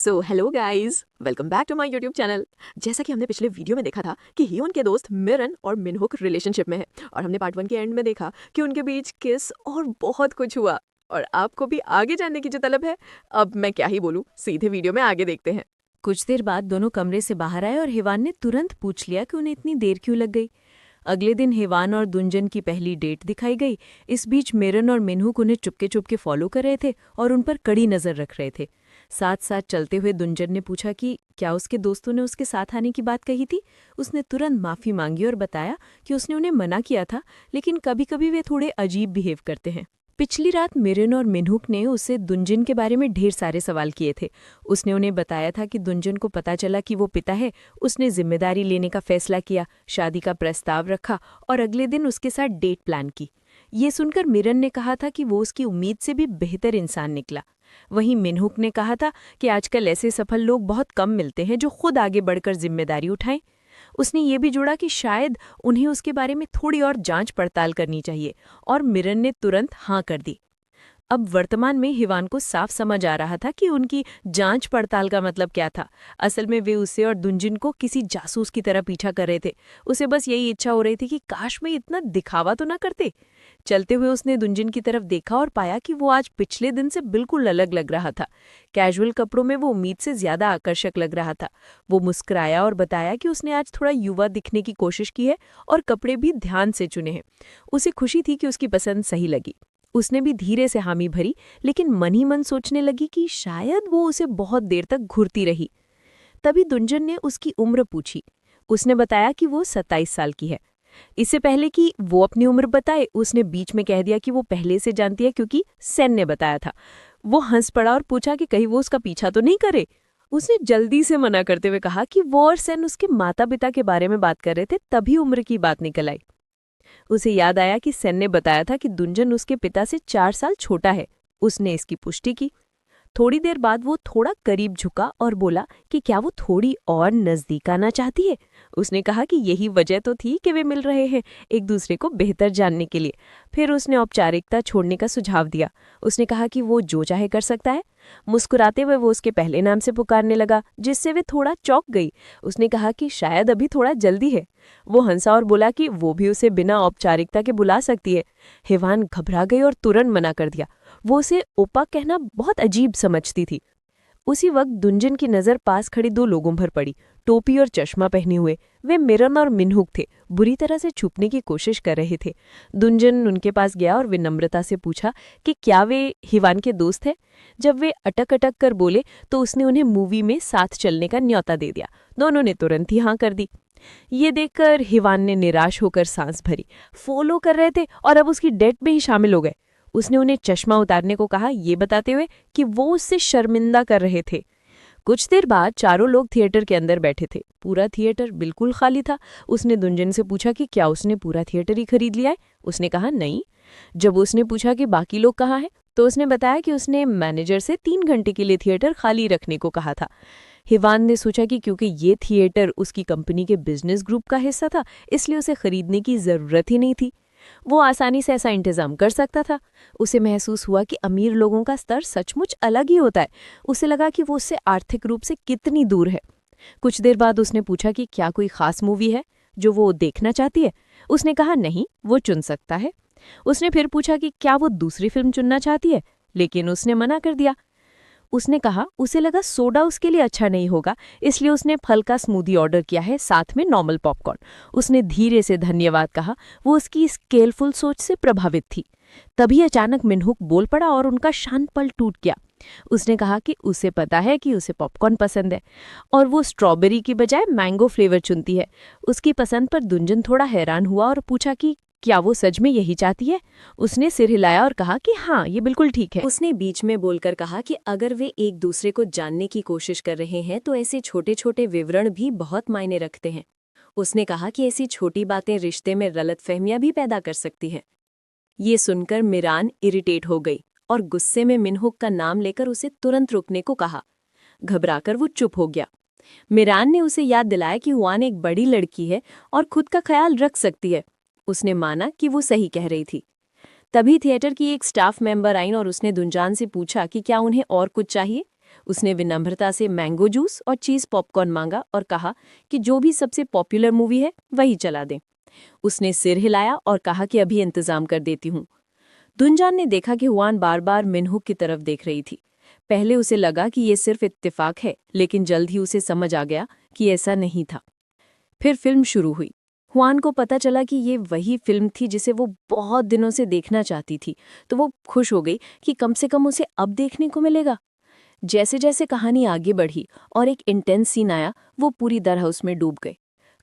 So hello guys, welcome back to my YouTube channel. जैसा कि हमने पिछले वीडियो में देखा था कि हियोन के दोस्त मिरन और मिनहुक रिलेशनशिप में है, और हमने पार्ट 1 के एंड में देखा कि उनके बीच किस और बहुत कुछ हुआ। और आपको भी आगे जानने की जो तलब है, अब मैं क्या ही बोलूं, सीधे वीडियो में आगे देखते हैं। कुछ देर बाद दोनों कमरे से बाहर आए और हिवान ने तुरंत पूछ लिया कि उन्हें इतनी देर क्यों लग गई। अगले दिन हिवान और दुंजन की पहली डेट दिखाई गई। इस बीच मिरन और मिनहुक उन्हें चुपके चुपके फॉलो कर रहे थे और उन पर कड़ी नजर रख रहे थे। साथ साथ चलते हुए दुंजन ने पूछा कि क्या उसके दोस्तों ने उसके साथ आने की बात कही थी। उसने तुरंत माफी मांगी और बताया कि उसने उन्हें मना किया था, लेकिन कभी कभी वे थोड़े अजीब बिहेव करते हैं। पिछली रात मिरन और मिनहुक ने उससे दुंजन के बारे में ढेर सारे सवाल किए थे। उसने उन्हें बताया था कि दुंजन को पता चला कि वो पिता है, उसने जिम्मेदारी लेने का फैसला किया, शादी का प्रस्ताव रखा और अगले दिन उसके साथ डेट प्लान की। ये सुनकर मिरन ने कहा था कि वो उसकी उम्मीद से भी बेहतर इंसान निकला। वहीं मिनहुक ने कहा था कि आजकल ऐसे सफल लोग बहुत कम मिलते हैं जो खुद आगे बढ़कर जिम्मेदारी उठाएं। उसने ये भी जोड़ा कि शायद उन्हें उसके बारे में थोड़ी और जांच पड़ताल करनी चाहिए, और मिरन ने तुरंत हाँ कर दी। अब वर्तमान में हिवान को साफ समझ आ रहा था कि उनकी जांच पड़ताल का मतलब क्या था। असल में वे उसे और दुंजन को किसी जासूस की तरह पीछा कर रहे थे। उसे बस यही इच्छा हो रही थी कि काश में इतना दिखावा तो ना करते। चलते हुए उसने दुंजन की तरफ देखा और पाया कि वो आज पिछले दिन से बिल्कुल अलग लग रहा था। कैजुअल कपड़ों में वो उम्मीद से ज्यादा आकर्षक लग रहा था। वो मुस्कुराया और बताया कि उसने आज थोड़ा युवा दिखने की कोशिश की है और कपड़े भी ध्यान से चुने हैं। उसे खुशी थी कि उसकी पसंद सही लगी। उसने भी धीरे से हामी भरी, लेकिन मन ही मन सोचने लगी कि शायद वो उसे बहुत देर तक घूरती रही। तभी दुंजन ने उसकी उम्र पूछी। उसने बताया कि वो 27 साल की है। इससे पहले कि वो अपनी उम्र बताए, उसने बीच में कह दिया कि वो पहले से जानती है क्योंकि सेन ने बताया था। वो हंस पड़ा और पूछा कि कहीं वो उसका पीछा तो नहीं करे। उसने जल्दी से मना करते हुए कहा कि वो और सेन उसके माता पिता के बारे में बात कर रहे थे, तभी उम्र की बात निकल आई। उसे याद आया कि सेन ने बताया था कि दुंजन उसके पिता से 4 साल छोटा है। उसने इसकी पुष्टि की। थोड़ी देर बाद वो थोड़ा करीब झुका और बोला कि क्या वो थोड़ी और नजदीक आना चाहती है। उसने कहा कि यही वजह तो थी कि वे मिल रहे हैं, एक दूसरे को बेहतर जानने के लिए। फिर उसने औपचारिकता छोड़ने का सुझाव दिया। उसने कहा कि वो जो चाहे कर सकता है। मुस्कुराते हुए वो उसके पहले नाम से पुकारने लगा, जिससे वे थोड़ा चौंक गई। उसने कहा कि शायद अभी थोड़ा जल्दी है। वो हंसा और बोला कि वो भी उसे बिना औपचारिकता के बुला सकती है। हिवान घबरा गई और तुरंत मना कर दिया। वो उसे ओपा कहना बहुत अजीब समझती थी। उसी वक्त दुंजन की नजर पास खड़ी 2 लोगों पर पड़ी, टोपी और चश्मा पहने हुए। वे मिरन और मिनहुक थे, बुरी तरह से छुपने की कोशिश कर रहे थे। दुंजन उनके पास गया और विनम्रता से पूछा कि क्या वे हिवान के दोस्त हैं। जब वे अटक अटक कर बोले तो उसने उन्हें मूवी में साथ चलने का न्योता दे दिया। दोनों ने तुरंत ही हाँ कर दी। ये देखकर हिवान ने निराश होकर सांस भरी। फॉलो कर रहे थे और अब उसकी डेट में ही शामिल हो गए। उसने उन्हें चश्मा उतारने को कहा, ये बताते हुए कि वो उससे शर्मिंदा कर रहे थे। कुछ देर बाद चारों लोग थिएटर के अंदर बैठे थे। पूरा थिएटर बिल्कुल खाली था। उसने दुंजन से पूछा कि क्या उसने पूरा थिएटर ही खरीद लिया है। उसने कहा नहीं। जब उसने पूछा कि बाकी लोग कहाँ हैं, तो उसने बताया कि उसने मैनेजर से 3 घंटे के लिए थिएटर खाली रखने को कहा था। हिवान ने सोचा कि क्योंकि ये थिएटर उसकी कंपनी के बिजनेस ग्रुप का हिस्सा था, इसलिए उसे खरीदने की जरूरत ही नहीं थी। वो आसानी से ऐसा इंतजाम कर सकता था। उसे महसूस हुआ कि अमीर लोगों का स्तर सचमुच अलग ही होता है। उसे लगा कि वो उससे आर्थिक रूप से कितनी दूर है। कुछ देर बाद उसने पूछा कि क्या कोई खास मूवी है जो वो देखना चाहती है। उसने कहा नहीं, वो चुन सकता है। उसने फिर पूछा कि क्या वो दूसरी फिल्म चुनना चाहती है, लेकिन उसने मना कर दिया। उसने कहा उसे लगा सोडा उसके लिए अच्छा नहीं होगा, इसलिए उसने फल का स्मूदी ऑर्डर किया है, साथ में नॉर्मल पॉपकॉर्न। उसने धीरे से धन्यवाद कहा। वो उसकी स्केलफुल सोच से प्रभावित थी। तभी अचानक मिनहुक बोल पड़ा और उनका शांत पल टूट गया। उसने कहा कि उसे पता है कि उसे पॉपकॉर्न पसंद है और वो स्ट्रॉबेरी की बजाय मैंगो फ्लेवर चुनती है। उसकी पसंद पर दुंजन थोड़ा हैरान हुआ और पूछा कि क्या वो सच में यही चाहती है। उसने सिर हिलाया और कहा कि हाँ, ये बिल्कुल ठीक है। उसने बीच में बोलकर कहा कि अगर वे एक दूसरे को जानने की कोशिश कर रहे हैं तो ऐसे छोटे छोटे विवरण भी बहुत मायने रखते हैं। उसने कहा कि ऐसी छोटी बातें रिश्ते में गलतफहमियां भी पैदा कर सकती हैं। ये सुनकर मिरान इरिटेट हो गई और गुस्से में मिनहुक का नाम लेकर उसे तुरंत रुकने को कहा। घबराकर वो चुप हो गया। मिरान ने उसे याद दिलाया कि हुआन एक बड़ी लड़की है और खुद का ख्याल रख सकती है। उसने माना कि वो सही कह रही थी। तभी थिएटर की एक स्टाफ मेंबर आई और उसने दुंजान से पूछा कि क्या उन्हें और कुछ चाहिए। उसने विनम्रता से मैंगो जूस और चीज़ पॉपकॉर्न मांगा और कहा कि जो भी सबसे पॉपुलर मूवी है वही चला दें। उसने सिर हिलाया और कहा कि अभी इंतजाम कर देती हूँ। दुनजान ने देखा कि हुआन बार बार मिनहुक की तरफ देख रही थी। पहले उसे लगा कि ये सिर्फ इत्तेफाक है, लेकिन जल्द ही उसे समझ आ गया कि ऐसा नहीं था। फिर फिल्म शुरू हुई। हुआन को पता चला कि ये वही फिल्म थी जिसे वो बहुत दिनों से देखना चाहती थी, तो वो खुश हो गई कि कम से कम उसे अब देखने को मिलेगा। जैसे जैसे कहानी आगे बढ़ी और एक इंटेंस सीन आया, वो पूरी तरह उसमें डूब गए।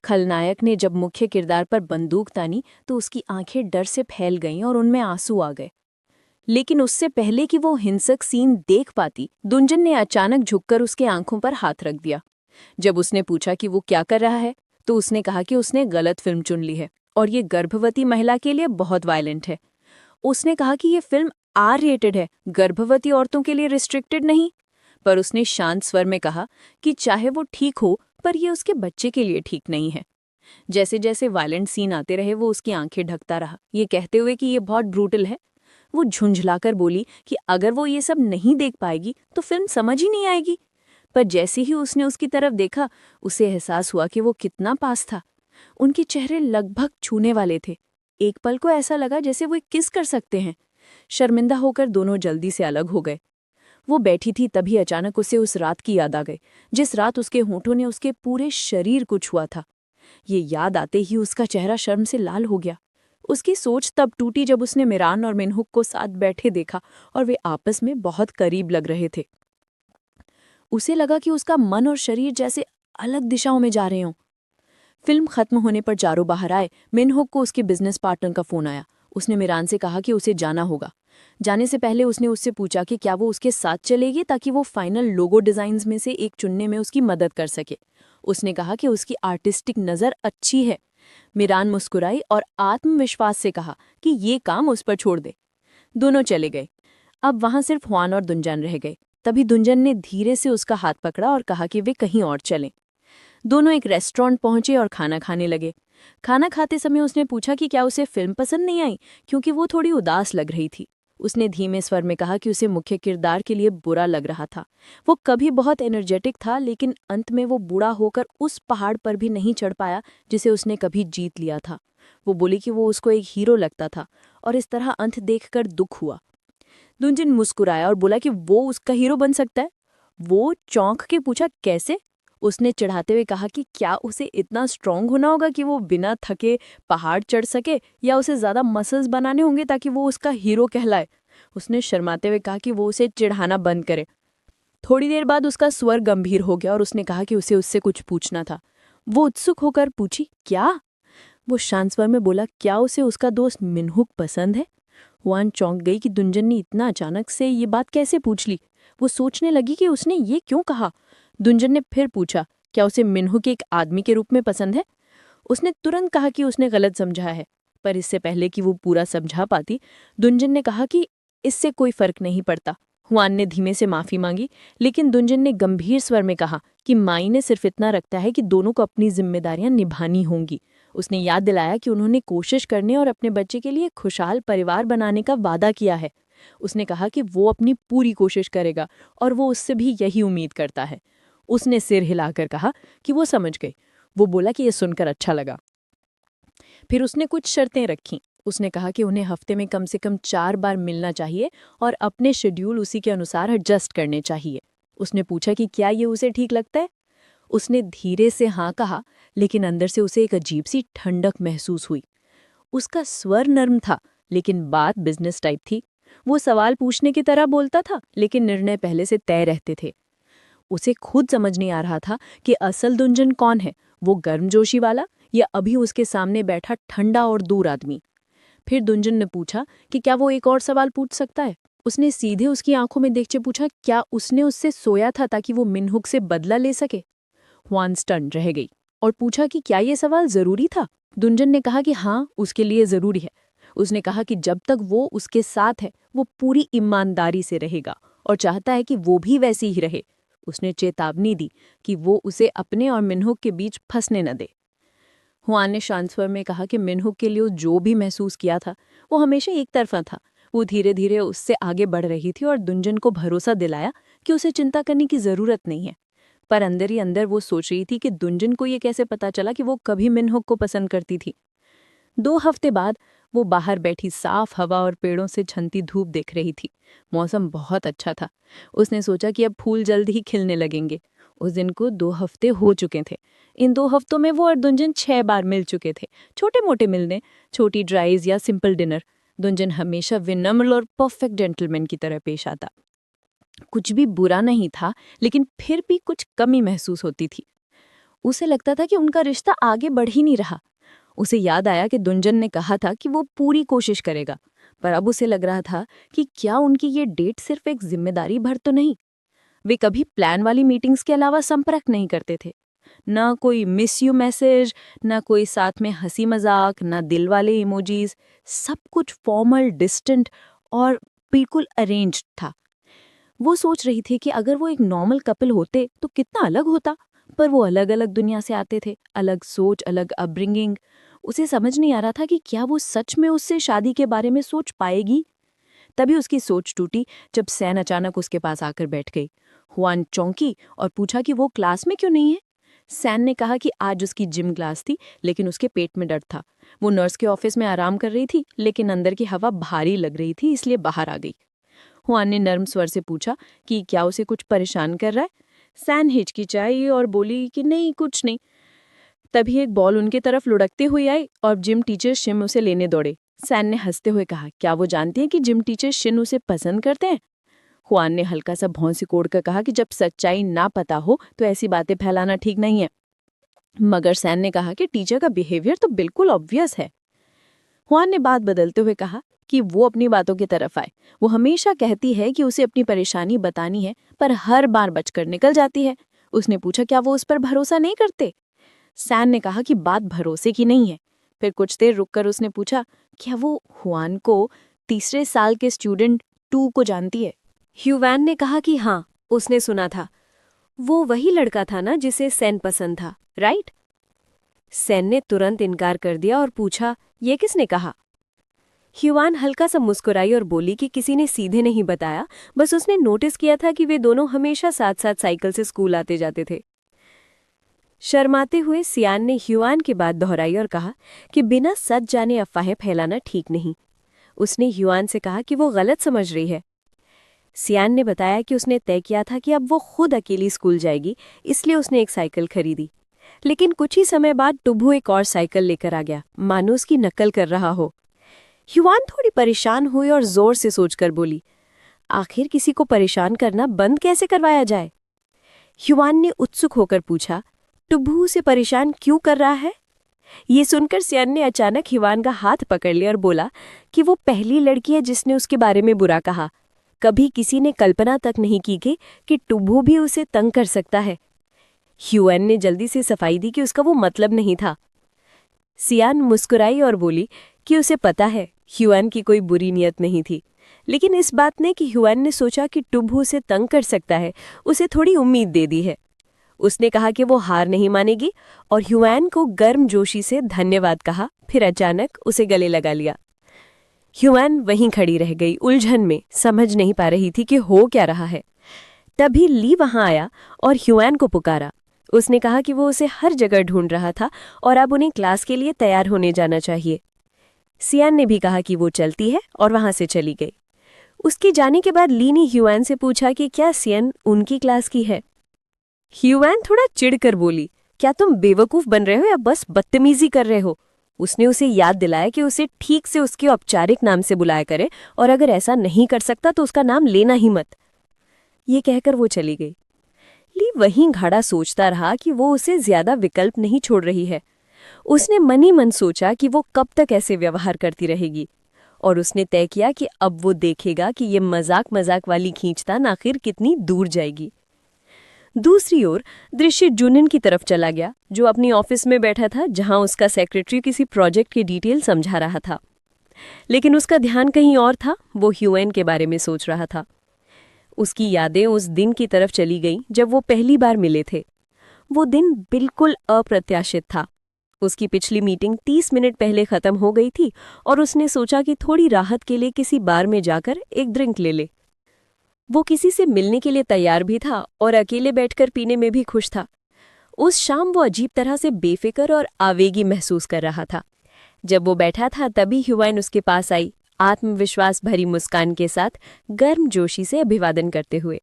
खलनायक ने जब मुख्य किरदार पर बंदूक तानी तो उसकी आंखें डर से फैल गईं और उनमें आंसू आ गए। लेकिन उससे पहले कि वो हिंसक सीन देख पाती, दुंजन ने अचानक झुककर उसके आंखों पर हाथ रख दिया। जब उसने पूछा कि वो क्या कर रहा है, तो उसने कहा कि उसने गलत फिल्म चुन ली है और ये गर्भवती महिला के लिए बहुत वायलेंट है। उसने कहा कि ये फिल्म आर रेटेड है, गर्भवती औरतों के लिए रिस्ट्रिक्टेड नहीं। पर उसने शांत स्वर में कहा कि चाहे वो ठीक हो, पर ये उसके बच्चे के लिए ठीक नहीं है। जैसे जैसे वायलेंट सीन आते रहे, वो उसकी आंखें ढकता रहा, ये कहते हुए कि ये बहुत ब्रूटल है। वो झुंझलाकर बोली कि अगर वो ये सब नहीं देख पाएगी तो फिल्म समझ ही नहीं आएगी। पर जैसे ही उसने उसकी तरफ देखा, उसे एहसास हुआ कि वो कितना पास था। उनके चेहरे लगभग छूने वाले थे। एक पल को ऐसा लगा जैसे वो किस कर सकते हैं। शर्मिंदा होकर दोनों जल्दी से अलग हो गए। वो बैठी थी, तभी अचानक उसे उस रात की याद आ गई, जिस रात उसके होंठों ने उसके पूरे शरीर को छुआ था। ये याद आते ही उसका चेहरा शर्म से लाल हो गया। उसकी सोच तब टूटी जब उसने मिरान और मिनहुक को साथ बैठे देखा और वे आपस में बहुत करीब लग रहे थे। उसे लगा कि उसका मन और शरीर जैसे अलग दिशाओं में जा रहे हों। फिल्म खत्म होने पर चारों बाहर आए। मिनहुक को उसके बिजनेस पार्टनर का फोन आया। उसने मिरान से कहा कि उसे जाना होगा। जाने से पहले उसने उससे पूछा कि क्या वो उसके साथ चलेगी ताकि वो फाइनल लोगो डिजाइन्स में से एक चुनने में उसकी मदद कर सके। उसने कहा कि उसकी आर्टिस्टिक नज़र अच्छी है। मिरान मुस्कुराई और आत्मविश्वास से कहा कि ये काम उस पर छोड़ दे। दोनों चले गए। अब वहां सिर्फ हुआन और दुंजन रह गए। तभी दुंजन ने धीरे से उसका हाथ पकड़ा और कहा कि वे कहीं और चलें। दोनों एक रेस्टोरेंट पहुंचे और खाना खाने लगे। खाना खाते समय उसने पूछा कि क्या उसे फिल्म पसंद नहीं आई, क्योंकि वो थोड़ी उदास लग रही थी। उसने धीमे स्वर में कहा कि उसे मुख्य किरदार के लिए बुरा लग रहा था। वो कभी बहुत एनर्जेटिक था, लेकिन अंत में वो बूढ़ा होकर उस पहाड़ पर भी नहीं चढ़ पाया जिसे उसने कभी जीत लिया था। वो बोली कि वो उसको एक हीरो लगता था और इस तरह अंत देखकर दुख हुआ। दुंजन मुस्कुराया और बोला कि वो उसका हीरो बन सकता है। वो चौंक के पूछा कैसे? उसने चढ़ाते हुए कहा कि क्या उसे इतना स्ट्रांग होना होगा कि वो बिना थके पहाड़ चढ़ सके, या उसे ज्यादा मसल्स बनाने होंगे ताकि वो उसका हीरो कहलाए। उसने शर्माते हुए कहा कि वो उसे चिढ़ाना बंद करे। थोड़ी देर बाद उसका स्वर गंभीर हो गया और उसने कहा कि उसे उससे कुछ पूछना था। वो उत्सुक होकर पूछी क्या? वो शांत स्वर में बोला, क्या उसे उसका दोस्त मिनहुक पसंद है? हुआन चौंक गई कि दुंजन ने इतना अचानक से ये बात कैसे पूछ ली। वो सोचने लगी कि उसने ये क्यों कहा। दुंजन ने फिर पूछा, क्या उसे मिनहुक एक आदमी के रूप में पसंद है? उसने तुरंत कहा कि उसने गलत समझा है, पर इससे पहले कि वो पूरा समझा पाती, दुंजन ने कहा कि इससे कोई फर्क नहीं पड़ता। हुआन ने धीमे से माफी मांगी, लेकिन दुंजन ने गंभीर स्वर में कहा कि मायने सिर्फ इतना रखता है कि दोनों को अपनी जिम्मेदारियां निभानी होंगी। उसने याद दिलाया कि उन्होंने कोशिश करने और अपने बच्चे के लिए खुशहाल परिवार बनाने का वादा किया है। उसने कहा कि वो अपनी पूरी कोशिश करेगा और वो उससे भी यही उम्मीद करता है। उसने सिर हिलाकर कहा कि वो समझ गई। वो बोला कि ये सुनकर अच्छा लगा। फिर उसने कुछ शर्तें रखीं। उसने कहा कि उन्हें हफ्ते में कम से कम 4 बार मिलना चाहिए और अपने शेड्यूल उसी के अनुसार एडजस्ट करने चाहिए। उसने पूछा कि क्या ये उसे ठीक लगता है? उसने धीरे से हाँ कहा, लेकिन अंदर से उसे एक अजीब सी ठंडक महसूस हुई। उसका स्वर नर्म था, लेकिन बात बिजनेस टाइप थी। वो सवाल पूछने की तरह बोलता था, लेकिन निर्णय पहले से तय रहते थे। उसे खुद समझ नहीं आ रहा था कि असल दुंजन कौन है, वो गर्मजोशी वाला या अभी उसके सामने बैठा ठंडा और दूर आदमी। फिर दुंजन ने पूछा कि क्या वो एक और सवाल पूछ सकता है। उसने सीधे उसकी आंखों में देखते पूछा, क्या उसने उससे सोया था ताकि वो मिनहुक से बदला ले सके? हुआन स्टन रह गई और पूछा कि क्या ये सवाल जरूरी था? दुंजन ने कहा कि हाँ, उसके लिए जरूरी है। उसने कहा कि जब तक वो उसके साथ है, वो पूरी ईमानदारी से रहेगा और चाहता है कि वो भी वैसी ही रहे। उसने चेतावनी दी कि वो उसे अपने और मिनहुक के बीच फंसने न दे। हुआन ने शांत स्वर में कहा कि मिनहुक के लिए जो भी महसूस किया था वो हमेशा एक तरफा था। वो धीरे धीरे उससे आगे बढ़ रही थी और दुंजन को भरोसा दिलाया कि उसे चिंता करने की जरूरत नहीं है। पर अंदर ही अंदर वो सोच रही थी कि दुंजन को ये कैसे पता चला कि वो कभी मिनहुक को पसंद करती थी। 2 हफ्ते बाद वो बाहर बैठी साफ हवा और पेड़ों से छनती धूप देख रही थी। मौसम बहुत अच्छा था। उसने सोचा कि अब फूल जल्द ही खिलने लगेंगे। उस दिन को 2 हफ्ते हो चुके थे। इन 2 हफ्तों में वो और दुंजन 6 बार मिल चुके थे। छोटे मोटे मिलने, छोटी ड्राइव्स या सिंपल डिनर। दुंजन हमेशा विनम्र और परफेक्ट जेंटलमैन की तरह पेश आता। कुछ भी बुरा नहीं था, लेकिन फिर भी कुछ कमी महसूस होती थी। उसे लगता था कि उनका रिश्ता आगे बढ़ ही नहीं रहा। उसे याद आया कि दुंजन ने कहा था कि वो पूरी कोशिश करेगा, पर अब उसे लग रहा था कि क्या उनकी ये डेट सिर्फ एक जिम्मेदारी भर तो नहीं। वे कभी प्लान वाली मीटिंग्स के अलावा संपर्क नहीं करते थे। ना कोई मिस यू मैसेज, ना कोई साथ में हंसी मजाक, ना दिल वाले इमोजीज। सब कुछ फॉर्मल, डिस्टेंट और बिल्कुल अरेंज्ड था। वो सोच रही थी कि अगर वो एक नॉर्मल कपल होते तो कितना अलग होता, पर वो अलग अलग दुनिया से आते थे, अलग सोच, अलग अपब्रिंगिंग। उसे समझ नहीं आ रहा था कि क्या वो सच में उससे शादी के बारे में सोच पाएगी। तभी उसकी सोच टूटी जब सैन अचानक उसके पास आकर बैठ गई। हुआन चौंकी और पूछा कि वो क्लास में क्यों नहीं है। सैन ने कहा कि आज उसकी जिम क्लास थी, लेकिन उसके पेट में दर्द था। वो नर्स के ऑफिस में आराम कर रही थी, लेकिन अंदर की हवा भारी लग रही थी, इसलिए बाहर आ गई। हुआन ने नर्म स्वर से पूछा कि क्या उसे कुछ परेशान कर रहा है। सैन हिचकिचाई और बोली कि नहीं, कुछ नहीं। तभी एक बॉल उनकी तरफ लुढ़कते हुए आई और जिम टीचर शिम उसे लेने दौड़े। सैन ने हंसते हुए कहा, क्या वो जानती हैं कि जिम टीचर शिन उसे पसंद करते हैं? हुआन ने हल्का सा भौं सिकोड़कर कहा कि जब सच्चाई ना पता हो तो ऐसी बातें फैलाना ठीक नहीं है। मगर सैन ने कहा कि टीचर का बिहेवियर तो बिल्कुल ऑब्वियस है। हुआन ने बात बदलते हुए कहा कि वो अपनी बातों की तरफ आए। वो हमेशा कहती है कि उसे अपनी परेशानी बतानी है, पर हर बार बचकर निकल जाती है। उसने पूछा क्या वो उस पर भरोसा नहीं करते। सैन ने कहा कि बात भरोसे की नहीं है। फिर कुछ देर रुककर उसने पूछा, क्या वो हुआन को, तीसरे साल के स्टूडेंट 2 को जानती है? ह्यूवान ने कहा कि हाँ, उसने सुना था। वो वही लड़का था ना जिसे सैन पसंद था, राइट? सैन ने तुरंत इनकार कर दिया और पूछा, ये किसने कहा? ह्यूवान हल्का सा मुस्कुराई और बोली कि किसी ने सीधे नहीं बताया, बस उसने नोटिस किया था कि वे दोनों हमेशा साथ साथ साइकिल से स्कूल आते जाते थे। शर्माते हुए सियान ने ह्यूआन की बात दोहराई और कहा कि बिना सच जाने अफवाहें फैलाना ठीक नहीं। उसने ह्यूआन से कहा कि वो गलत समझ रही है। सियान ने बताया कि उसने तय किया था कि अब वो खुद अकेली स्कूल जाएगी, इसलिए उसने एक साइकिल खरीदी। लेकिन कुछ ही समय बाद टुभू एक और साइकिल लेकर आ गया, मानो उसकी नकल कर रहा हो। ह्यूआन थोड़ी परेशान हुई और जोर से सोचकर बोली, आखिर किसी को परेशान करना बंद कैसे करवाया जाए? ह्यूआन ने उत्सुक होकर पूछा, टुभू उसे परेशान क्यों कर रहा है? ये सुनकर सियान ने अचानक ह्यूआन का हाथ पकड़ लिया और बोला कि वो पहली लड़की है जिसने उसके बारे में बुरा कहा। कभी किसी ने कल्पना तक नहीं की कि टुभू भी उसे तंग कर सकता है। ह्यूआन ने जल्दी से सफाई दी कि उसका वो मतलब नहीं था। सियान मुस्कुराई और बोली कि उसे पता है ह्यूआन की कोई बुरी नियत नहीं थी, लेकिन इस बात ने कि ह्यूआन ने सोचा कि टुभू उसे तंग कर सकता है, उसे थोड़ी उम्मीद दे दी है। उसने कहा कि वो हार नहीं मानेगी और ह्यूआन को गर्मजोशी से धन्यवाद कहा, फिर अचानक उसे गले लगा लिया। ह्यूआन वहीं खड़ी रह गई, उलझन में, समझ नहीं पा रही थी कि हो क्या रहा है। तभी ली वहां आया और ह्यूआन को पुकारा। उसने कहा कि वो उसे हर जगह ढूंढ रहा था और अब उन्हें क्लास के लिए तैयार होने जाना चाहिए। सियान ने भी कहा कि वो चलती है और वहां से चली गई। उसके जाने के बाद ली ने ह्यूआन से पूछा कि क्या सियान उनकी क्लास की है। ह्यूआन थोड़ा चिढ़कर बोली, क्या तुम बेवकूफ बन रहे हो या बस बदतमीजी कर रहे हो? उसने उसे याद दिलाया कि उसे ठीक से उसके औपचारिक नाम से बुलाया करे और अगर ऐसा नहीं कर सकता तो उसका नाम लेना ही मत। ये कहकर वो चली गई। ली वहीं खड़ा सोचता रहा कि वो उसे ज्यादा विकल्प नहीं छोड़ रही है। उसने मन ही मन सोचा कि वो कब तक ऐसे व्यवहार करती रहेगी, और उसने तय किया कि अब वो देखेगा कि ये मजाक मजाक वाली खींचतान आखिर कितनी दूर जाएगी। दूसरी ओर दृश्य जूनिन की तरफ चला गया, जो अपनी ऑफिस में बैठा था, जहां उसका सेक्रेटरी किसी प्रोजेक्ट की डिटेल समझा रहा था। लेकिन उसका ध्यान कहीं और था। वो ह्यूआन के बारे में सोच रहा था। उसकी यादें उस दिन की तरफ चली गईं जब वो पहली बार मिले थे। वो दिन बिल्कुल अप्रत्याशित था। उसकी पिछली मीटिंग 30 मिनट पहले खत्म हो गई थी और उसने सोचा कि थोड़ी राहत के लिए किसी बार में जाकर एक ड्रिंक ले ले। वो किसी से मिलने के लिए तैयार भी था और अकेले बैठकर पीने में भी खुश था। उस शाम वो अजीब तरह से बेफिक्र और आवेगी महसूस कर रहा था। जब वो बैठा था तभी ह्यूवाइन उसके पास आई, आत्मविश्वास भरी मुस्कान के साथ गर्मजोशी से अभिवादन करते हुए।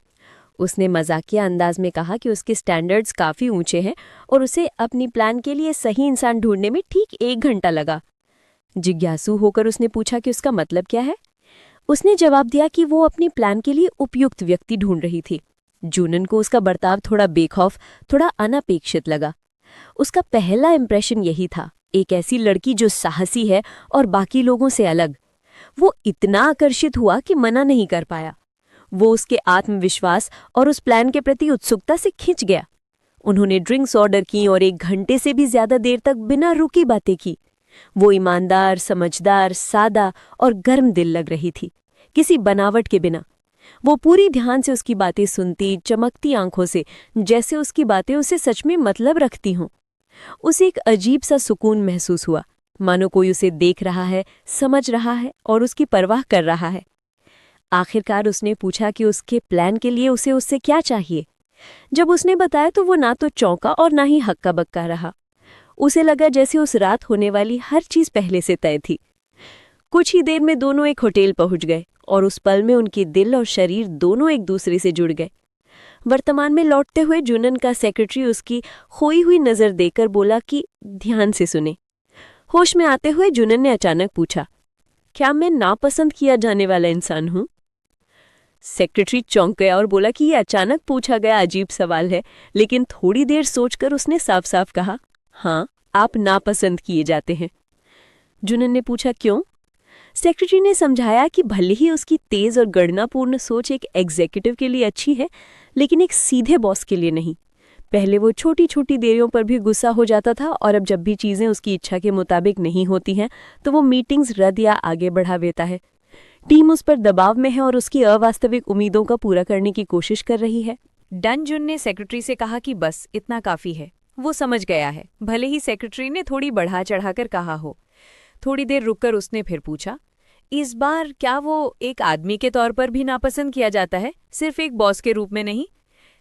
उसने मजाकिया अंदाज में कहा कि उसके स्टैंडर्ड्स काफ़ी ऊंचे हैं और उसे अपनी प्लान के लिए सही इंसान ढूंढने में ठीक 1 घंटा लगा। जिज्ञासु होकर उसने पूछा कि उसका मतलब क्या है। उसने जवाब दिया कि वो अपनी प्लान के लिए उपयुक्त व्यक्ति ढूंढ रही थी। जूनन को उसका बर्ताव थोड़ा बेखौफ, थोड़ा अनपेक्षित लगा। उसका पहला इंप्रेशन यही था, एक ऐसी लड़की जो साहसी है और बाकी लोगों से अलग। वो इतना आकर्षित हुआ कि मना नहीं कर पाया। वो उसके आत्मविश्वास और उस प्लान के प्रति उत्सुकता से खिंच गया। उन्होंने ड्रिंक्स ऑर्डर की और 1 घंटे से भी ज्यादा देर तक बिना रुकी बातें की। वो ईमानदार, समझदार, सादा और गर्म दिल लग रही थी, किसी बनावट के बिना। वो पूरी ध्यान से उसकी बातें सुनती, चमकती आंखों से, जैसे उसकी बातें उसे सच में मतलब रखती हों। उसे एक अजीब सा सुकून महसूस हुआ, मानो कोई उसे देख रहा है, समझ रहा है और उसकी परवाह कर रहा है। आखिरकार उसने पूछा कि उसके प्लान के लिए उसे उससे क्या चाहिए। जब उसने बताया तो वो ना तो चौंका और ना ही हक्का बक्का रहा। उसे लगा जैसे उस रात होने वाली हर चीज पहले से तय थी। कुछ ही देर में दोनों एक होटल पहुंच गए और उस पल में उनके दिल और शरीर दोनों एक दूसरे से जुड़ गए। वर्तमान में लौटते हुए जूनन का सेक्रेटरी उसकी खोई हुई नजर देकर बोला कि ध्यान से सुने। होश में आते हुए जूनन ने अचानक पूछा, क्या मैं नापसंद किया जाने वाला इंसान हूं? सेक्रेटरी चौंक गया और बोला कि ये अचानक पूछा गया अजीब सवाल है, लेकिन थोड़ी देर सोचकर उसने साफ साफ कहा, हाँ, आप नापसंद किए जाते हैं। जूनन ने पूछा, क्यों? सेक्रेटरी ने समझाया कि भले ही उसकी तेज और गणनापूर्ण सोच एक एग्जीक्यूटिव के लिए अच्छी है, लेकिन एक सीधे बॉस के लिए नहीं। पहले वो छोटी छोटी देरियों पर भी गुस्सा हो जाता था और अब जब भी चीजें उसकी इच्छा के मुताबिक नहीं होती हैं तो वो मीटिंग्स रद्द या आगे बढ़ा देता है। टीम उस पर दबाव में है और उसकी अवास्तविक उम्मीदों का पूरा करने की कोशिश कर रही है। डनजुन ने सेक्रेटरी से कहा कि बस इतना काफी है। वो समझ गया है, भले ही सेक्रेटरी ने थोड़ी बढ़ा चढ़ाकर कहा हो। थोड़ी देर रुककर उसने फिर पूछा, इस बार क्या वो एक आदमी के तौर पर भी नापसंद किया जाता है, सिर्फ एक बॉस के रूप में नहीं?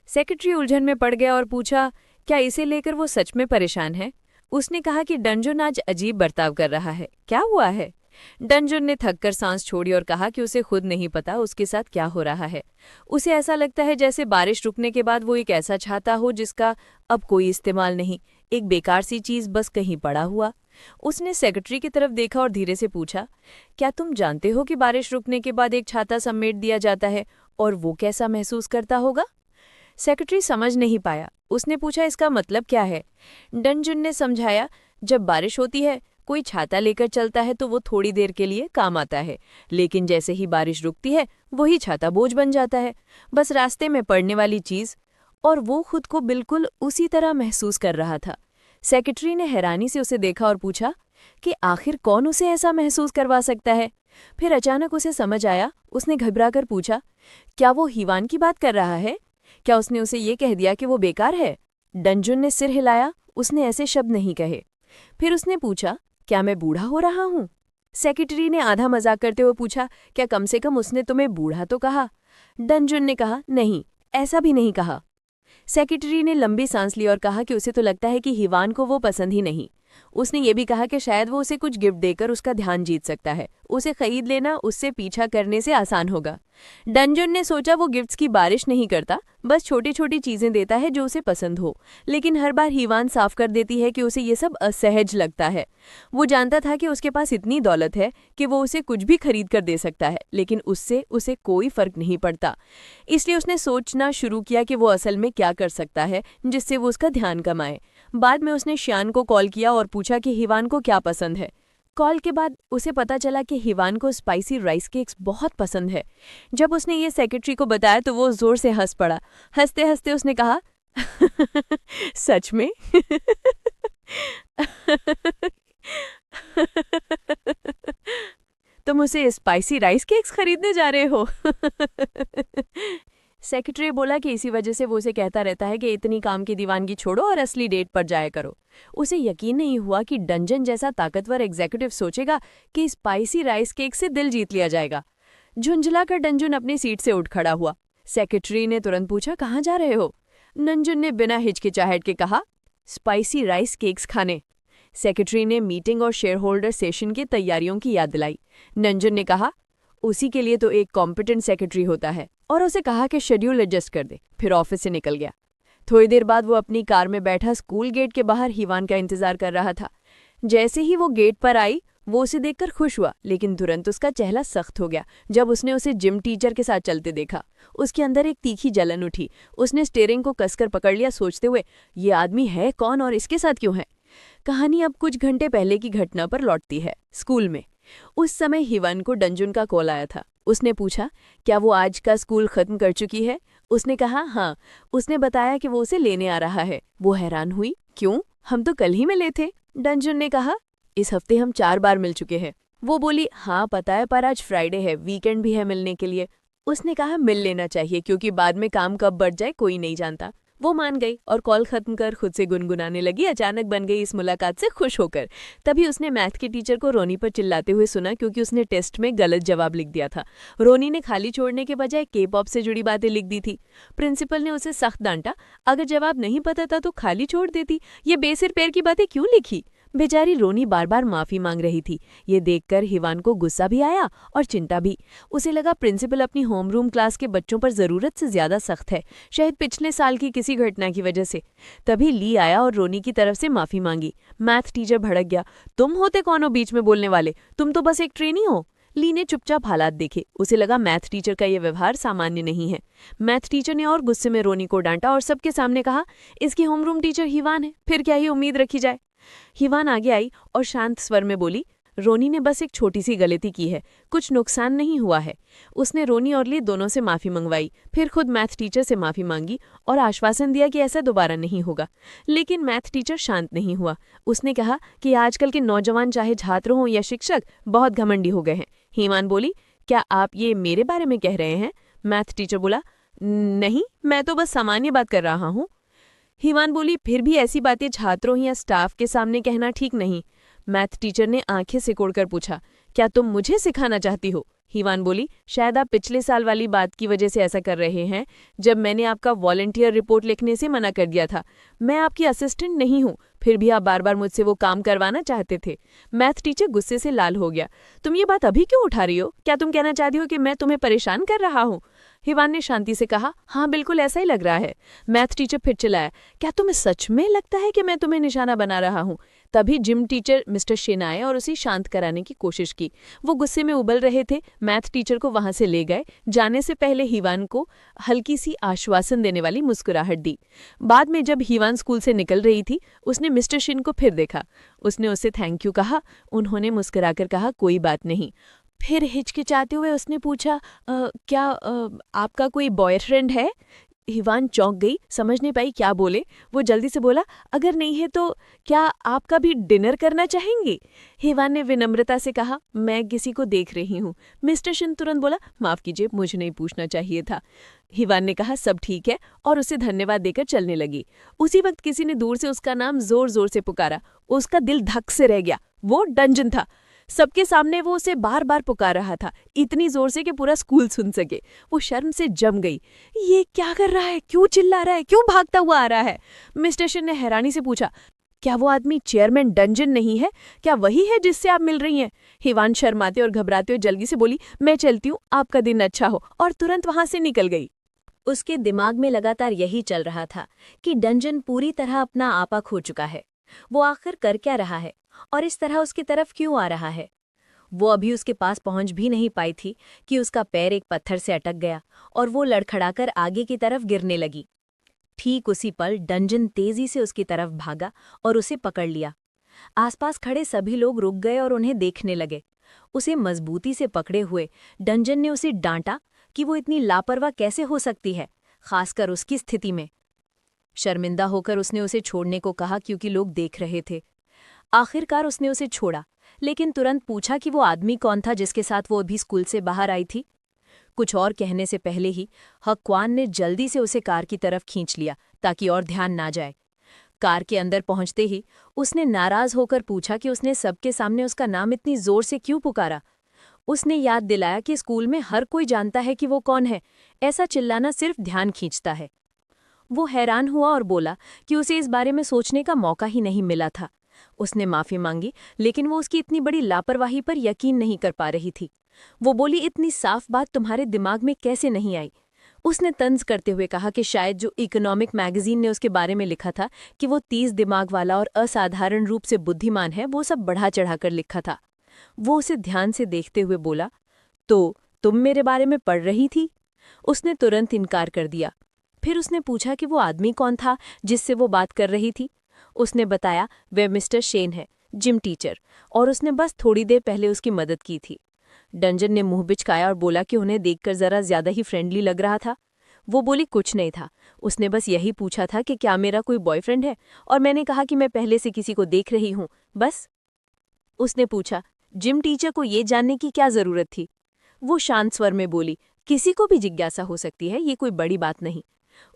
सेक्रेटरी उलझन में पड़ गया और पूछा, क्या इसे लेकर वो सच में परेशान है? उसने कहा कि डनजुन आज अजीब बर्ताव कर रहा है, क्या हुआ है? डनजुन ने थककर सांस छोड़ी और कहा कि उसे खुद नहीं पता उसके साथ क्या हो रहा है। उसे ऐसा लगता है जैसे बारिश रुकने के बाद वो एक ऐसा छाता हो जिसका अब कोई इस्तेमाल नहीं, एक बेकार सी चीज बस कहीं पड़ा हुआ। उसने सेक्रेटरी की तरफ देखा और धीरे से पूछा, क्या तुम जानते हो कि बारिश रुकने के बाद एक छाता समेट दिया जाता है और वो कैसा महसूस करता होगा? सेक्रेटरी समझ नहीं पाया। उसने पूछा, इसका मतलब क्या है? डनजुन ने समझाया, जब बारिश होती है कोई छाता लेकर चलता है तो वो थोड़ी देर के लिए काम आता है, लेकिन जैसे ही बारिश रुकती है वही छाता बोझ बन जाता है, बस रास्ते में पड़ने वाली चीज। और वो खुद को बिल्कुल उसी तरह महसूस कर रहा था। सेक्रेटरी ने हैरानी से उसे देखा और पूछा कि आखिर कौन उसे ऐसा महसूस करवा सकता है? फिर अचानक उसे समझ आया। उसने घबराकर पूछा, क्या वो हीवान की बात कर रहा है? क्या उसने उसे ये कह दिया कि वो बेकार है? डनजुन ने सिर हिलाया, उसने ऐसे शब्द नहीं कहे। फिर उसने पूछा, क्या मैं बूढ़ा हो रहा हूँ? सेक्रेटरी ने आधा मजाक करते हुए पूछा, क्या कम से कम उसने तुम्हें बूढ़ा तो कहा? डनजुन ने कहा, नहीं, ऐसा भी नहीं कहा। सेक्रेटरी ने लंबी सांस ली और कहा कि उसे तो लगता है कि हीवान को वो पसंद ही नहीं। उसने ये भी कहा कि शायद वो उसे कुछ गिफ्ट देकर उसका ध्यान जीत सकता है। उसे खरीद लेना उससे पीछा करने से आसान होगा। डनजुन ने सोचा वो गिफ्ट्स की बारिश नहीं करता, बस छोटी छोटी चीजें देता है जो उसे पसंद हो, लेकिन हर बार हीवान साफ कर देती है कि उसे ये सब असहज लगता है। वो जानता था कि उसके पास इतनी दौलत है कि वो उसे कुछ भी खरीद कर दे सकता है, लेकिन उससे उसे कोई फर्क नहीं पड़ता। इसलिए उसने सोचना शुरू किया कि वो असल में क्या कर सकता है जिससे वो उसका ध्यान कमाए। बाद में उसने श्यान को कॉल किया और पूछा कि हीवान को क्या पसंद है। कॉल के बाद उसे पता चला कि हीवान को स्पाइसी राइस केक्स बहुत पसंद है। जब उसने ये सेक्रेटरी को बताया तो वो जोर से हंस पड़ा। हंसते हंसते उसने कहा, सच में? तुम उसे स्पाइसी राइस केक्स खरीदने जा रहे हो? सेक्रेटरी बोला कि इसी वजह से वो उसे कहता रहता है कि इतनी काम की दीवानगी छोड़ो और असली डेट पर जाया करो। उसे यकीन नहीं हुआ कि डंजन जैसा ताकतवर एग्जीक्यूटिव सोचेगा कि स्पाइसी राइस केक से दिल जीत लिया जाएगा। झुंझलाकर डंजुन अपनी सीट से उठ खड़ा हुआ। सेक्रेटरी ने तुरंत पूछा, कहाँ जा रहे हो? नंजुन ने बिना हिचकिचाहट के कहा, स्पाइसी राइस केक्स खाने। सेक्रेटरी ने मीटिंग और शेयर होल्डर सेशन की तैयारियों की याद दिलाई। नंजुन ने कहा, उसी के लिए तो एक कॉम्पिटेंट सेक्रेटरी होता है, और उसे कहा कि शेड्यूल एडजस्ट कर दे। फिर ऑफिस से निकल गया। थोड़ी देर बाद वो अपनी कार में बैठा स्कूल गेट के बाहर हिवान का इंतजार कर रहा था। जैसे ही वो गेट पर आई, वो उसे देखकर खुश हुआ, लेकिन तुरंत उसका चेहरा सख्त हो गया जब उसने उसे जिम टीचर के साथ चलते देखा। उसके अंदर एक तीखी जलन उठी। उसने स्टीयरिंग को कसकर पकड़ लिया, सोचते हुए, ये आदमी है कौन और इसके साथ क्यों है? कहानी अब कुछ घंटे पहले की घटना पर लौटती है, स्कूल में। उस समय हिवान को डंजुन का कॉल आया था। उसने पूछा, क्या वो आज का स्कूल खत्म कर चुकी है? उसने कहा, हाँ। उसने बताया कि वो उसे लेने आ रहा है। वो हैरान हुई, क्यों? हम तो कल ही मिले थे। डंजुन ने कहा, इस हफ्ते हम 4 बार मिल चुके हैं। वो बोली, हाँ पता है, पर आज फ्राइडे है, वीकेंड भी है मिलने के लिए। उसने कहा, मिल लेना चाहिए, क्योंकि बाद में काम कब बढ़ जाए कोई नहीं जानता। वो मान गई और कॉल खत्म कर खुद से गुनगुनाने लगी। अचानक बन गई इस मुलाकात से खुश होकर। तभी उसने मैथ के टीचर को रोनी पर चिल्लाते हुए सुना, क्योंकि उसने टेस्ट में गलत जवाब लिख दिया था। रोनी ने खाली छोड़ने के बजाय के-पॉप से जुड़ी बातें लिख दी थी। प्रिंसिपल ने उसे सख्त डांटा, अगर जवाब नहीं पता था तो खाली छोड़ देती, ये बेसिर पैर की बातें क्यों लिखी? बेचारी रोनी बार बार माफी मांग रही थी। ये देखकर हिवान को गुस्सा भी आया और चिंता भी। उसे लगा प्रिंसिपल अपनी होमरूम क्लास के बच्चों पर जरूरत से ज्यादा सख्त है, शायद पिछले साल की किसी घटना की वजह से। तभी ली आया और रोनी की तरफ से माफी मांगी। मैथ टीचर भड़क गया, तुम होते कौन हो बीच में बोलने वाले? तुम तो बस एक ट्रेनी हो। ली ने चुपचाप हालात देखे। उसे लगा मैथ टीचर का यह व्यवहार सामान्य नहीं है। मैथ टीचर ने और गुस्से में रोनी को डांटा और सबके सामने कहा, इसकी होमरूम टीचर हिवान है, फिर क्या ही उम्मीद रखी जाए? हिवान आगे आई और शांत स्वर में बोली, रोनी ने बस एक छोटी सी गलती की है, कुछ नुकसान नहीं हुआ है। उसने रोनी और ली दोनों से माफी मंगवाई, फिर खुद मैथ टीचर से माफी मांगी और आश्वासन दिया कि ऐसा दोबारा नहीं होगा। लेकिन मैथ टीचर शांत नहीं हुआ। उसने कहा कि आजकल के नौजवान, चाहे छात्र हों या शिक्षक, बहुत घमंडी हो गए हैं। हिवान बोली, क्या आप ये मेरे बारे में कह रहे हैं? मैथ टीचर बोला, नहीं, मैं तो बस सामान्य बात कर रहा हूँ। हिवान बोली, फिर भी ऐसी बातें छात्रों या स्टाफ के सामने कहना ठीक नहीं। मैथ टीचर ने आंखें सिकोड़कर पूछा, क्या तुम मुझे सिखाना चाहती हो? हिवान बोली, शायद आप पिछले साल वाली बात की वजह से ऐसा कर रहे हैं, जब मैंने आपका वॉलंटियर रिपोर्ट लिखने से मना कर दिया था। मैं आपकी असिस्टेंट नहीं हूँ, फिर भी आप बार बार मुझसे वो काम करवाना चाहते थे। मैथ टीचर गुस्से से लाल हो गया। तुम ये बात अभी क्यों उठा रही हो? क्या तुम कहना चाहती हो कि मैं तुम्हें परेशान कर रहा हूँ? हिवान ने शांति से कहा, हाँ बिल्कुल ऐसा ही लग रहा है। मैथ टीचर फिर चिल्लाया, क्या तुम्हें सच में लगता है कि मैं तुम्हें निशाना बना रहा हूँ? तभी जिम टीचर मिस्टर शिन आए और उसे शांत कराने की कोशिश की। वो गुस्से में उबल रहे थे। मैथ टीचर को वहां से ले गए। जाने से पहले हिवान को हल्की सी आश्वासन देने वाली मुस्कुराहट दी। बाद में जब हिवान स्कूल से निकल रही थी, उसने मिस्टर शिन को फिर देखा। उसने उससे थैंक यू कहा। उन्होंने मुस्कुराकर कहा, कोई बात नहीं। फिर हिचकिचाते हुए उसने पूछा, क्या आपका कोई बॉयफ्रेंड है? हिवान चौंक गई, समझ नहीं पाई क्या बोले। वो जल्दी से बोला, अगर नहीं है तो क्या आप कभी डिनर करना चाहेंगे? हिवान ने विनम्रता से कहा, मैं किसी को देख रही हूँ। मिस्टर शिन तुरंत बोला, माफ कीजिए, मुझे नहीं पूछना चाहिए था। हिवान ने कहा, सब ठीक है, और उसे धन्यवाद देकर चलने लगी। उसी वक्त किसी ने दूर से उसका नाम जोर जोर से पुकारा। उसका दिल धक से रह गया। वो डंजन था। सबके सामने वो उसे बार बार पुकार रहा था, इतनी जोर से कि पूरा स्कूल सुन सके। वो शर्म से जम गई। ये क्या कर रहा है? क्यों चिल्ला रहा है? क्यों भागता हुआ आ रहा है? मिस्टर शिन ने हैरानी से पूछा, क्या वो आदमी चेयरमैन डंजन नहीं है? क्या वही है जिससे आप मिल रही हैं? हिवान शर्माते और घबराते हुए जल्दी से बोली, मैं चलती हूँ, आपका दिन अच्छा हो, और तुरंत वहां से निकल गई। उसके दिमाग में लगातार यही चल रहा था कि डंजन पूरी तरह अपना आपा खो चुका है। वो आखिर कर क्या रहा है और इस तरह उसकी तरफ क्यों आ रहा है? वो अभी उसके पास पहुंच भी नहीं पाई थी कि उसका पैर एक पत्थर से अटक गया और वो लड़खड़ाकर आगे की तरफ गिरने लगी। ठीक उसी पल डंजन तेजी से उसकी तरफ भागा और उसे पकड़ लिया। आसपास खड़े सभी लोग रुक गए और उन्हें देखने लगे। उसे मजबूती से पकड़े हुए डंजन ने उसे डांटा कि वो इतनी लापरवाह कैसे हो सकती है, खासकर उसकी स्थिति में। शर्मिंदा होकर उसने उसे छोड़ने को कहा, क्योंकि लोग देख रहे थे। आखिरकार उसने उसे छोड़ा, लेकिन तुरंत पूछा कि वो आदमी कौन था जिसके साथ वो अभी स्कूल से बाहर आई थी। कुछ और कहने से पहले ही हक्वान ने जल्दी से उसे कार की तरफ खींच लिया ताकि और ध्यान ना जाए। कार के अंदर पहुंचते ही उसने नाराज होकर पूछा कि उसने सबके सामने उसका नाम इतनी जोर से क्यों पुकारा। उसने याद दिलाया कि स्कूल में हर कोई जानता है कि वो कौन है, ऐसा चिल्लाना सिर्फ ध्यान खींचता है। वो हैरान हुआ और बोला कि उसे इस बारे में सोचने का मौका ही नहीं मिला था। उसने माफी मांगी, लेकिन वो उसकी इतनी बड़ी लापरवाही पर यकीन नहीं कर पा रही थी। वो बोली, इतनी साफ बात तुम्हारे दिमाग में कैसे नहीं आई? उसने तंज करते हुए कहा कि शायद जो इकोनॉमिक मैगजीन ने उसके बारे में लिखा था कि वो तेज दिमाग वाला और असाधारण रूप से बुद्धिमान है, वो सब बढ़ा चढ़ाकर लिखा था। वो उसे ध्यान से देखते हुए बोला, तो तुम मेरे बारे में पढ़ रही थी? उसने तुरंत इनकार कर दिया। फिर उसने पूछा कि वो आदमी कौन था जिससे वो बात कर रही थी। उसने बताया वह मिस्टर शेन है, जिम टीचर, और उसने बस थोड़ी देर पहले उसकी मदद की थी। डंजन ने मुंह बिचकाया और बोला कि उन्हें देखकर जरा ज्यादा ही फ्रेंडली लग रहा था। वो बोली, कुछ नहीं था, उसने बस यही पूछा था कि क्या मेरा कोई बॉयफ्रेंड है, और मैंने कहा कि मैं पहले से किसी को देख रही हूँ, बस। उसने पूछा, जिम टीचर को ये जानने की क्या जरूरत थी? वो शांत स्वर में बोली, किसी को भी जिज्ञासा हो सकती है, ये कोई बड़ी बात नहीं।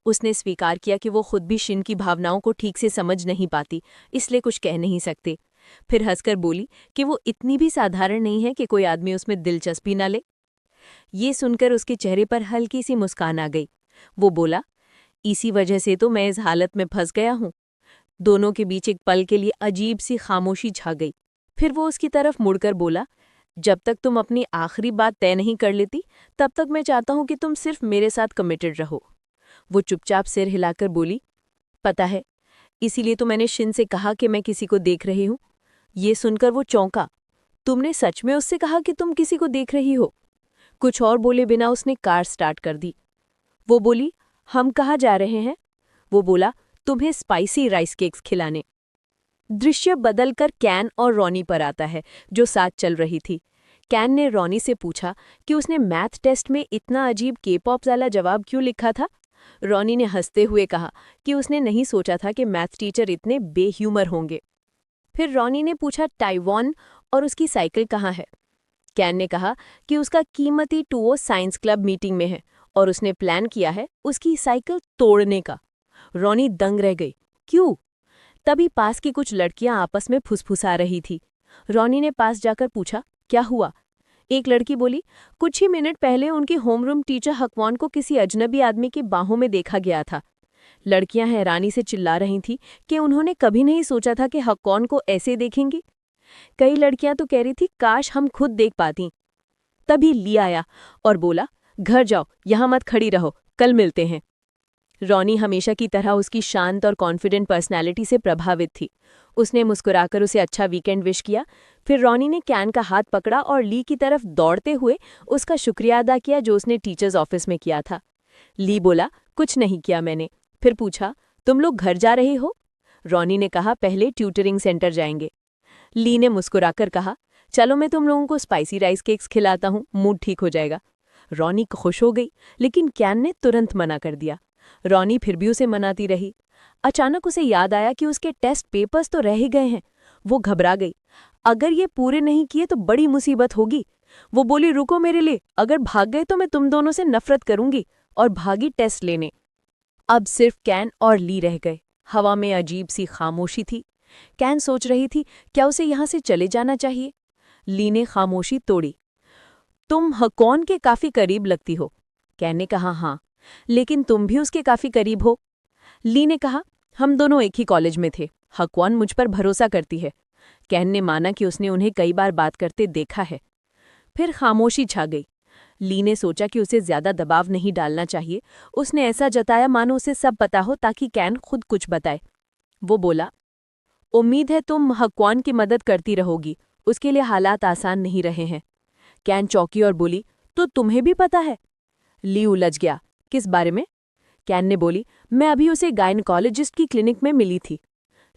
उसने स्वीकार किया कि वो खुद भी शिन की भावनाओं को ठीक से समझ नहीं पाती, इसलिए कुछ कह नहीं सकते। फिर हंसकर बोली कि वो इतनी भी साधारण नहीं है कि कोई आदमी उसमें दिलचस्पी न ले। ये सुनकर उसके चेहरे पर हल्की सी मुस्कान आ गई। वो बोला, इसी वजह से तो मैं इस हालत में फंस गया हूं। दोनों के बीच एक पल के लिए अजीब सी खामोशी छा गई। फिर वो उसकी तरफ मुड़कर बोला, जब तक तुम अपनी आखिरी बात तय नहीं कर लेती, तब तक मैं चाहता हूं कि तुम सिर्फ मेरे साथ कमिटेड रहो। वो चुपचाप सिर हिलाकर बोली, पता है, इसीलिए तो मैंने शिन से कहा कि मैं किसी को देख रही हूं। ये सुनकर वो चौंका। तुमने सच में उससे कहा कि तुम किसी को देख रही हो? कुछ और बोले बिना उसने कार स्टार्ट कर दी। वो बोली, हम कहाँ जा रहे हैं? वो बोला, तुम्हें स्पाइसी राइस केक्स खिलाने। दृश्य बदलकर कैन और रॉनी पर आता है, जो साथ चल रही थी। कैन ने रॉनी से पूछा कि उसने मैथ टेस्ट में इतना अजीब के-पॉप वाला जवाब क्यों लिखा था। रॉनी ने हंसते हुए कहा कि उसने नहीं सोचा था कि मैथ टीचर इतने बेह्यूमर होंगे। फिर रॉनी ने पूछा, टाइवान और उसकी साइकिल कहाँ है? कैन ने कहा कि उसका कीमती टूओ साइंस क्लब मीटिंग में है और उसने प्लान किया है उसकी साइकिल तोड़ने का। रॉनी दंग रह गई। क्यों? तभी पास की कुछ लड़कियां आपस में फुसफुसा रही थी। रॉनी ने पास जाकर पूछा, क्या हुआ? एक लड़की बोली, कुछ ही मिनट पहले उनकी होमरूम टीचर हकवान को किसी अजनबी आदमी की बाहों में देखा गया था। लड़कियां हैरानी से चिल्ला रही थीं कि उन्होंने कभी नहीं सोचा था कि हकवान को ऐसे देखेंगी। कई लड़कियां तो कह रही थी, काश हम खुद देख पाती। तभी ली आया और बोला, घर जाओ, यहां मत खड़ी रहो, कल मिलते हैं। रॉनी हमेशा की तरह उसकी शांत और कॉन्फिडेंट पर्सनैलिटी से प्रभावित थी। उसने मुस्कुराकर उसे अच्छा वीकेंड विश किया। फिर रॉनी ने कैन का हाथ पकड़ा और ली की तरफ दौड़ते हुए उसका शुक्रिया अदा किया जो उसने टीचर्स ऑफिस में किया था। ली बोला, कुछ नहीं किया मैंने। फिर पूछा, तुम लोग घर जा रहे हो? रॉनी ने कहा, पहले ट्यूटरिंग सेंटर जाएंगे। ली ने मुस्कुराकर कहा, चलो मैं तुम लोगों को स्पाइसी राइस केक्स खिलाता हूँ, मूड ठीक हो जाएगा। रॉनी खुश हो गई, लेकिन कैन ने तुरंत मना कर दिया। रॉनी फिर भी उसे मनाती रही। अचानक उसे याद आया कि उसके टेस्ट पेपर्स तो रह ही गए हैं। वो घबरा गई। अगर ये पूरे नहीं किए तो बड़ी मुसीबत होगी। वो बोली, रुको मेरे लिए, अगर भाग गए तो मैं तुम दोनों से नफरत करूंगी, और भागी टेस्ट लेने। अब सिर्फ कैन और ली रह गए। हवा में अजीब सी खामोशी थी। कैन सोच रही थी, क्या उसे यहां से चले जाना चाहिए? ली ने खामोशी तोड़ी। तुम हकॉन के काफी करीब लगती हो। कैन ने कहा, हाँ, लेकिन तुम भी उसके काफी करीब हो। ली ने कहा, हम दोनों एक ही कॉलेज में थे। हकॉन मुझ पर भरोसा करती है। कैन ने माना कि उसने उन्हें कई बार बात करते देखा है। फिर खामोशी छा गई। ली ने सोचा कि उसे ज्यादा दबाव नहीं डालना चाहिए। उसने ऐसा जताया मानो उसे सब पता हो ताकि कैन खुद कुछ बताए। वो बोला, उम्मीद है तुम हकॉन की मदद करती रहोगी, उसके लिए हालात आसान नहीं रहे हैं। कैन चौंकी और बोली, तो तुम्हें भी पता है? ली उलझ गया, किस बारे में? कैन ने बोली, मैं अभी उसे गायनेकोलॉजिस्ट की क्लिनिक में मिली थी।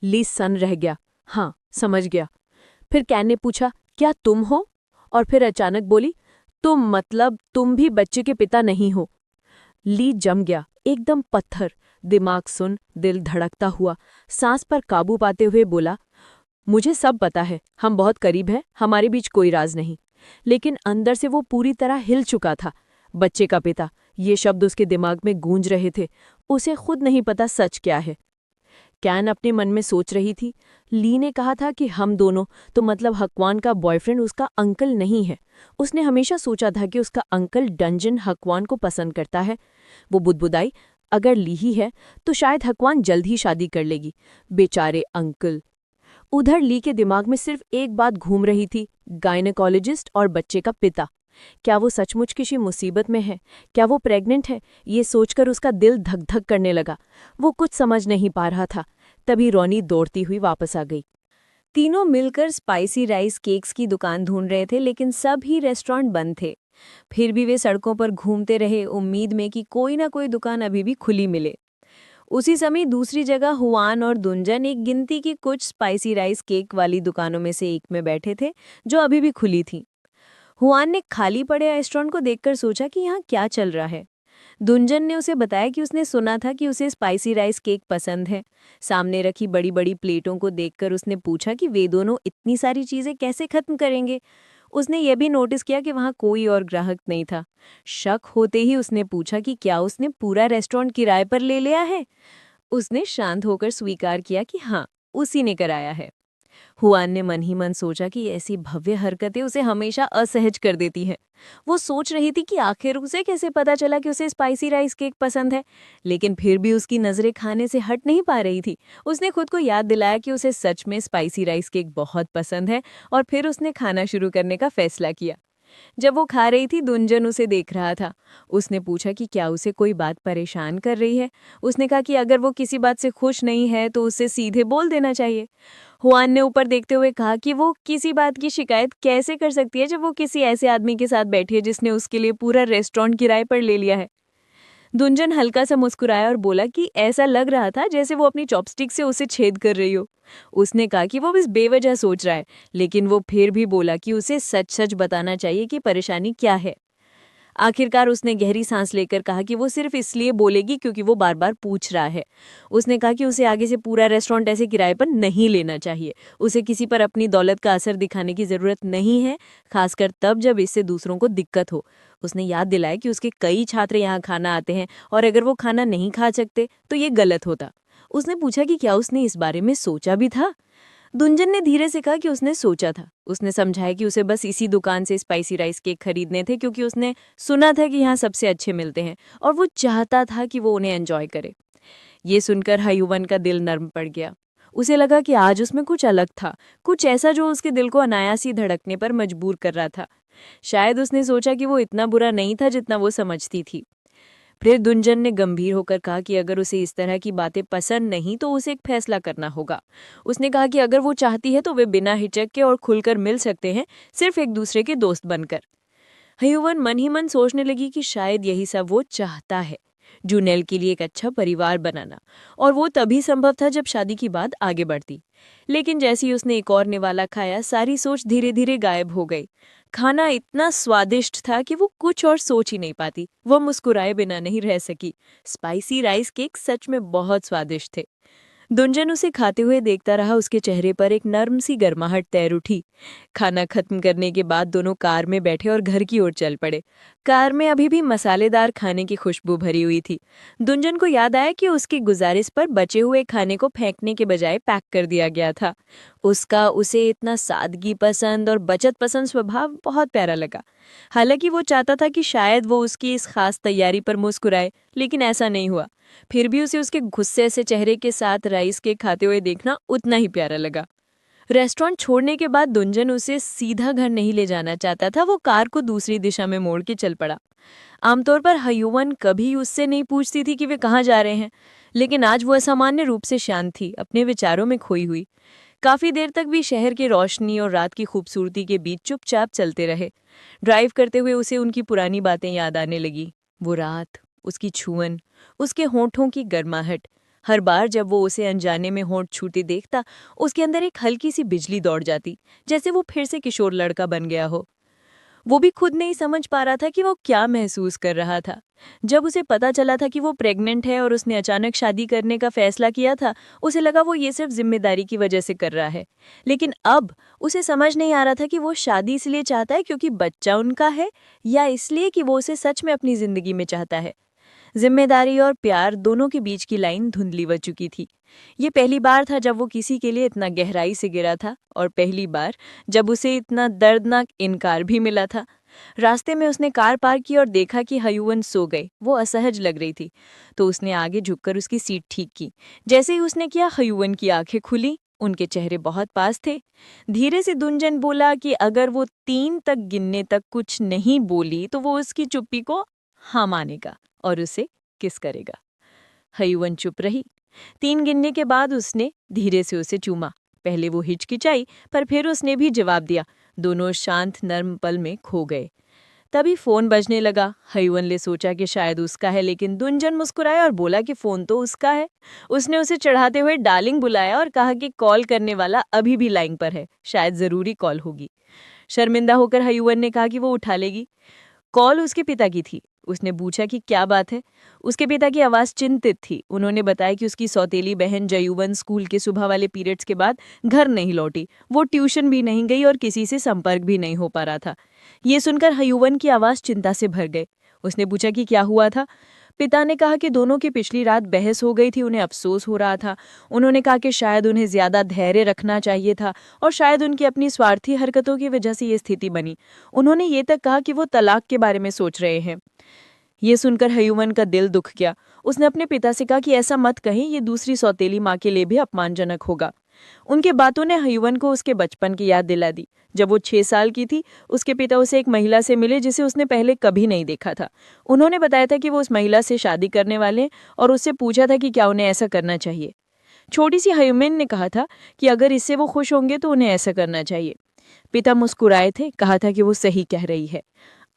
ली सन रह गया, हाँ, समझ गया। फिर कैन ने पूछा, क्या तुम हो? और फिर अचानक बोली, तुम मतलब तुम भी बच्चे के पिता नहीं हो। ली जम गया, एकदम पत्थर, दिमाग सुन, दिल धड़कता हुआ, सांस पर काबू पाते हुए बोला, मुझे सब पता है, हम बहुत करीब हैं, हमारे बीच कोई राज नहीं। लेकिन अंदर से वो पूरी तरह हिल चुका था। बच्चे का पिता, ये शब्द उसके दिमाग में गूंज रहे थे। उसे खुद नहीं पता सच क्या है। कैन अपने मन में सोच रही थी, ली ने कहा था कि हम दोनों, तो मतलब हकवान का बॉयफ्रेंड उसका अंकल नहीं है। उसने हमेशा सोचा था कि उसका अंकल डंजन हकवान को पसंद करता है। वो बुदबुदाई, अगर ली ही है तो शायद हकवान जल्द ही शादी कर लेगी। बेचारे अंकल। उधर ली के दिमाग में सिर्फ एक बात घूम रही थी, गायनेकोलॉजिस्ट और बच्चे का पिता। क्या वो सचमुच किसी मुसीबत में है? क्या वो प्रेग्नेंट है? ये सोचकर उसका दिल धक धक करने लगा। वो कुछ समझ नहीं पा रहा था। तभी रोनी दौड़ती हुई वापस आ गई। तीनों मिलकर स्पाइसी राइस केक्स की दुकान ढूंढ रहे थे, लेकिन सभी रेस्टोरेंट बंद थे। फिर भी वे सड़कों पर घूमते रहे, उम्मीद में कि कोई ना कोई दुकान अभी भी खुली मिले। उसी समय दूसरी जगह हुआन और दुंजन एक गिनती की कुछ स्पाइसी राइस केक वाली दुकानों में से एक में बैठे थे, जो अभी भी खुली थी। हुआन ने खाली पड़े रेस्टोरेंट को देखकर सोचा कि यहाँ क्या चल रहा है। दुंजन ने उसे बताया कि उसने सुना था कि उसे स्पाइसी राइस केक पसंद है। सामने रखी बड़ी बड़ी प्लेटों को देखकर उसने पूछा कि वे दोनों इतनी सारी चीजें कैसे खत्म करेंगे। उसने यह भी नोटिस किया कि वहां कोई और ग्राहक नहीं था। शक होते ही उसने पूछा कि क्या उसने पूरा रेस्टोरेंट किराए पर ले लिया है। उसने शांत होकर स्वीकार किया कि हाँ, उसी ने कराया है। हुआन ने मन ही मन सोचा कि ऐसी भव्य हरकतें उसे हमेशा असहज कर देती हैं। वो सोच रही थी कि आखिर उसे कैसे पता चला कि उसे स्पाइसी राइस केक पसंद है, लेकिन फिर भी उसकी नजरें खाने से हट नहीं पा रही थी। उसने खुद को याद दिलाया कि उसे सच में स्पाइसी राइस केक बहुत पसंद है, और फिर उसने खाना शुरू करने का फैसला किया। जब वो खा रही थी, दुंजन उसे देख रहा था। उसने पूछा कि क्या उसे कोई बात परेशान कर रही है। उसने कहा कि अगर वो किसी बात से खुश नहीं है तो उसे सीधे बोल देना चाहिए। हुआन ने ऊपर देखते हुए कहा कि वो किसी बात की शिकायत कैसे कर सकती है जब वो किसी ऐसे आदमी के साथ बैठी है जिसने उसके लिए पूरा रेस्टोरेंट किराए पर ले लिया है। दुंजन हल्का सा मुस्कुराया और बोला कि ऐसा लग रहा था जैसे वो अपनी चॉपस्टिक से उसे छेद कर रही हो। उसने कहा कि वो बस बेवजह सोच रहा है, लेकिन वो फिर भी बोला कि उसे सच सच बताना चाहिए कि परेशानी क्या है। आखिरकार उसने गहरी सांस लेकर कहा कि वो सिर्फ इसलिए बोलेगी क्योंकि वो बार बार पूछ रहा है। उसने कहा कि उसे आगे से पूरा रेस्टोरेंट ऐसे किराए पर नहीं लेना चाहिए। उसे किसी पर अपनी दौलत का असर दिखाने की ज़रूरत नहीं है, खासकर तब जब इससे दूसरों को दिक्कत हो। उसने याद दिलाया कि उसके कई छात्र यहाँ खाना आते हैं, और अगर वो खाना नहीं खा सकते तो ये गलत होता। उसने पूछा कि क्या उसने इस बारे में सोचा भी था। दुंजन ने धीरे से कहा कि उसने सोचा था। उसने समझाया कि उसे बस इसी दुकान से स्पाइसी राइस केक खरीदने थे क्योंकि उसने सुना था कि यहाँ सबसे अच्छे मिलते हैं, और वो चाहता था कि वो उन्हें एंजॉय करे। ये सुनकर हयुवन का दिल नर्म पड़ गया। उसे लगा कि आज उसमें कुछ अलग था, कुछ ऐसा जो उसके दिल को अनायासी धड़कने पर मजबूर कर रहा था। शायद उसने सोचा कि वो इतना बुरा नहीं था जितना वो समझती थी। फिर दुंजन ने गंभीर होकर कहा कि अगर उसे इस तरह की बातें पसंद नहीं तो उसे एक फैसला करना होगा। उसने कहा कि अगर वो चाहती है तो वे बिना हिचक के और खुलकर मिल सकते हैं, सिर्फ एक दूसरे के दोस्त बनकर। हयुवन मन ही मन सोचने लगी कि शायद यही सब वो चाहता है, जूनेल के लिए एक अच्छा परिवार बनाना, और वो तभी संभव था जब शादी की बात आगे बढ़ती। लेकिन जैसे ही उसने एक और निवाला खाया, सारी सोच धीरे धीरे गायब हो गई। खाना इतना स्वादिष्ट था कि वो कुछ और सोच ही नहीं पाती। वो मुस्कुराए बिना नहीं रह सकी। स्पाइसी राइस केक सच में बहुत स्वादिष्ट थे। दुंजन उसे खाते हुए देखता रहा। उसके चेहरे पर एक नर्म सी गर्माहट तैर उठी। खाना खत्म करने के बाद दोनों कार में बैठे और घर की ओर चल पड़े। कार में अभी भी मसालेदार खाने की खुशबू भरी हुई थी। दुंजन को याद आया कि उसकी गुजारिश पर बचे हुए खाने को फेंकने के बजाय पैक कर दिया गया था। उसका उसे इतना सादगी पसंद और बचत पसंद स्वभाव बहुत प्यारा लगा। हालांकि वो चाहता था कि शायद वो उसकी इस खास तैयारी पर मुस्कुराए, लेकिन ऐसा नहीं हुआ। फिर भी उसे उसके गुस्से से चेहरे के साथ राइस केक खाते हुए देखना उतना ही प्यारा लगा। रेस्टोरेंट छोड़ने के बाद दुंजन उसे सीधा घर नहीं ले जाना चाहता था। वो कार को दूसरी दिशा में मोड़ के चल पड़ा। आमतौर पर हयुवन कभी उससे नहीं पूछती थी कि वे कहाँ जा रहे हैं, लेकिन आज वो असामान्य रूप से शांत थी, अपने विचारों में खोई हुई। काफी देर तक भी शहर की रोशनी और रात की खूबसूरती के बीच चुपचाप चलते रहे। ड्राइव करते हुए उसे उनकी पुरानी बातें याद आने लगी। वो रात, उसकी छुअन, उसके होंठों की गर्माहट। हर बार जब वो उसे अनजाने में होंठ छूते देखता, उसके अंदर एक हल्की सी बिजली दौड़ जाती, जैसे वो फिर से किशोर लड़का बन गया हो। वो भी खुद नहीं समझ पा रहा था कि वो क्या महसूस कर रहा था। जब उसे पता चला था कि वो प्रेग्नेंट है और उसने अचानक शादी करने का फैसला किया था, उसे लगा वो ये सिर्फ जिम्मेदारी की वजह से कर रहा है। लेकिन अब उसे समझ नहीं आ रहा था कि वो शादी इसलिए चाहता है क्योंकि बच्चा उनका है, या इसलिए कि वो उसे सच में अपनी जिंदगी में चाहता है। जिम्मेदारी और प्यार दोनों के बीच की लाइन धुंधली हो चुकी थी। ये पहली बार था जब वो किसी के लिए इतना गहराई से गिरा था, और पहली बार जब उसे इतना दर्दनाक इनकार भी मिला था। रास्ते में उसने कार पार्क की और देखा कि हयूवन सो गए। वो असहज लग रही थी, तो उसने आगे झुककर उसकी सीट ठीक की। जैसे ही उसने किया, हयूवन की आंखें खुली। उनके चेहरे बहुत पास थे। धीरे से दुंजन बोला कि अगर वो 3 तक गिनने तक कुछ नहीं बोली तो वो उसकी चुप्पी को हाँ मानेगा और उसे किस करेगा। हयूवन चुप रही। 3 गिनने के बाद उसने धीरे से उसे चूमा। पहले वो हिचकिचाई, पर फिर उसने भी जवाब दिया। दोनों शांत नर्म पल में खो गए। तभी फोन बजने लगा। हयूवन ने सोचा कि शायद उसका है, लेकिन दुंजन मुस्कुराया और बोला कि फोन तो उसका है। उसने उसे चढ़ाते हुए डार्लिंग बुलाया और कहा कि कॉल करने वाला अभी भी लाइन पर है, शायद जरूरी कॉल होगी। शर्मिंदा होकर हयूवन ने कहा कि वो उठा लेगी। कॉल उसके पिता की थी। उसने पूछा कि क्या बात है। उसके पिता की आवाज़ चिंतित थी। उन्होंने बताया कि उसकी सौतेली बहन जयूवन स्कूल के सुबह वाले पीरियड्स के बाद घर नहीं लौटी। वो ट्यूशन भी नहीं गई और किसी से संपर्क भी नहीं हो पा रहा था। ये सुनकर हयूवन की आवाज़ चिंता से भर गई। उसने पूछा कि क्या हुआ था। पिता ने कहा कि दोनों की पिछली रात बहस हो गई थी, उन्हें अफसोस हो रहा था। उन्होंने कहा कि शायद उन्हें ज्यादा धैर्य रखना चाहिए था और शायद उनकी अपनी स्वार्थी हरकतों की वजह से ये स्थिति बनी। उन्होंने ये तक कहा कि वो तलाक के बारे में सोच रहे हैं। ये सुनकर हयूमन का दिल दुख गया। उसने अपने पिता से कहा कि ऐसा मत कहीं, ये दूसरी सौतेली माँ के लिए भी अपमानजनक होगा। उनके बातों ने हयूवन को उसके बचपन की याद दिला दी। जब वो 6 साल की थी, उसके पिता उसे एक महिला से मिले जिसे उसने पहले कभी नहीं देखा था। उन्होंने बताया था कि वो उस महिला से शादी करने वाले और उससे पूछा था कि क्या उन्हें ऐसा करना चाहिए। छोटी सी हयूमन ने कहा था कि अगर इससे वो खुश होंगे तो उन्हें ऐसा करना चाहिए। पिता मुस्कुराए थे, कहा था कि वो सही कह रही है।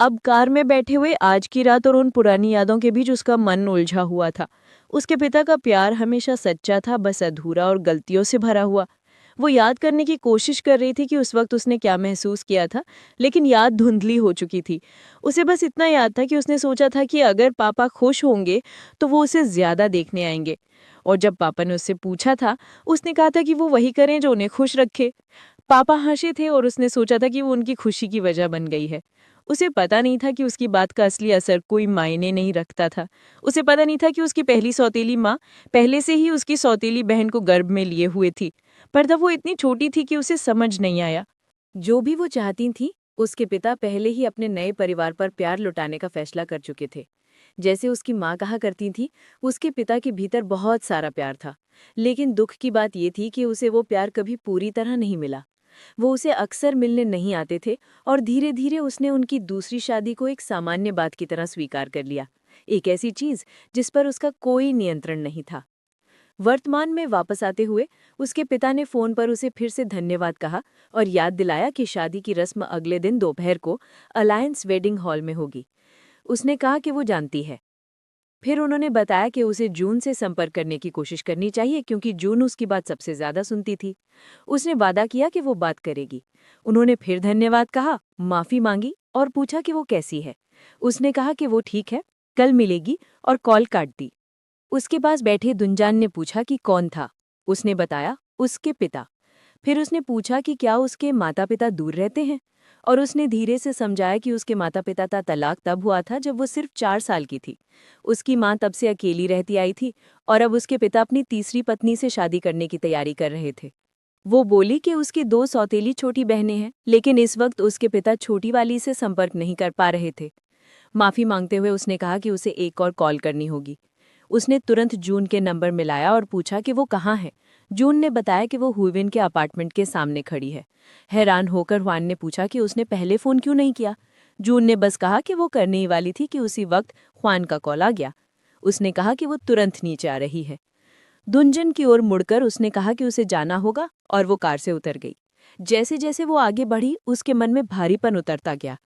अब कार में बैठे हुए आज की रात और उन पुरानी यादों के बीच उसका मन उलझा हुआ था। उसके पिता का प्यार हमेशा सच्चा था, बस अधूरा और गलतियों से भरा हुआ। वो याद करने की कोशिश कर रही थी कि उस वक्त उसने क्या महसूस किया था, लेकिन याद धुंधली हो चुकी थी। उसे बस इतना याद था कि उसने सोचा था कि अगर पापा खुश होंगे तो वो उसे ज्यादा देखने आएंगे। और जब पापा ने उससे पूछा था, उसने कहा था कि वो वही करें जो उन्हें खुश रखे। पापा हंसे थे और उसने सोचा था कि वो उनकी खुशी की वजह बन गई है। उसे पता नहीं था कि उसकी बात का असली असर कोई मायने नहीं रखता था। उसे पता नहीं था कि उसकी पहली सौतेली माँ पहले से ही उसकी सौतेली बहन को गर्भ में लिए हुए थी, पर तब वो इतनी छोटी थी कि उसे समझ नहीं आया। जो भी वो चाहती थी, उसके पिता पहले ही अपने नए परिवार पर प्यार लुटाने का फैसला कर चुके थे। जैसे उसकी माँ कहा करती थी, उसके पिता के भीतर बहुत सारा प्यार था। लेकिन दुख की बात ये थी कि उसे वो प्यार कभी पूरी तरह नहीं मिला। वो उसे अक्सर मिलने नहीं आते थे और धीरे धीरे उसने उनकी दूसरी शादी को एक सामान्य बात की तरह स्वीकार कर लिया, एक ऐसी चीज जिस पर उसका कोई नियंत्रण नहीं था। वर्तमान में वापस आते हुए उसके पिता ने फोन पर उसे फिर से धन्यवाद कहा और याद दिलाया कि शादी की रस्म अगले दिन दोपहर को अलायंस वेडिंग हॉल में होगी। उसने कहा कि वो जानती है। फिर उन्होंने बताया कि उसे जून से संपर्क करने की कोशिश करनी चाहिए क्योंकि जून उसकी बात सबसे ज्यादा सुनती थी। उसने वादा किया कि वो बात करेगी। उन्होंने फिर धन्यवाद कहा, माफी मांगी और पूछा कि वो कैसी है। उसने कहा कि वो ठीक है, कल मिलेगी और कॉल काट दी। उसके पास बैठे दुंजान ने पूछा कि कौन था। उसने बताया, उसके पिता। फिर उसने पूछा कि क्या उसके माता पिता दूर रहते हैं, और उसने धीरे से समझाया कि उसके माता पिता का तलाक तब हुआ था जब वो सिर्फ 4 साल की थी। उसकी माँ तब से अकेली रहती आई थी और अब उसके पिता अपनी तीसरी पत्नी से शादी करने की तैयारी कर रहे थे। वो बोली कि उसकी 2 सौतेली छोटी बहनें हैं, लेकिन इस वक्त उसके पिता छोटी वाली से संपर्क नहीं कर पा रहे थे। माफी मांगते हुए उसने कहा कि उसे एक और कॉल करनी होगी। उसने तुरंत जून के नंबर मिलाया और पूछा कि वो कहाँ है। जून ने बताया कि वो हुइविन के अपार्टमेंट के सामने खड़ी है। हैरान होकर हुआन ने पूछा कि उसने पहले फोन क्यों नहीं किया। जून ने बस कहा कि वो करने ही वाली थी कि उसी वक्त हुआन का कॉल आ गया। उसने कहा कि वो तुरंत नीचे आ रही है। दुंजन की ओर मुड़कर उसने कहा कि उसे जाना होगा और वो कार से उतर गई। जैसे जैसे वो आगे बढ़ी, उसके मन में भारीपन उतरता गया।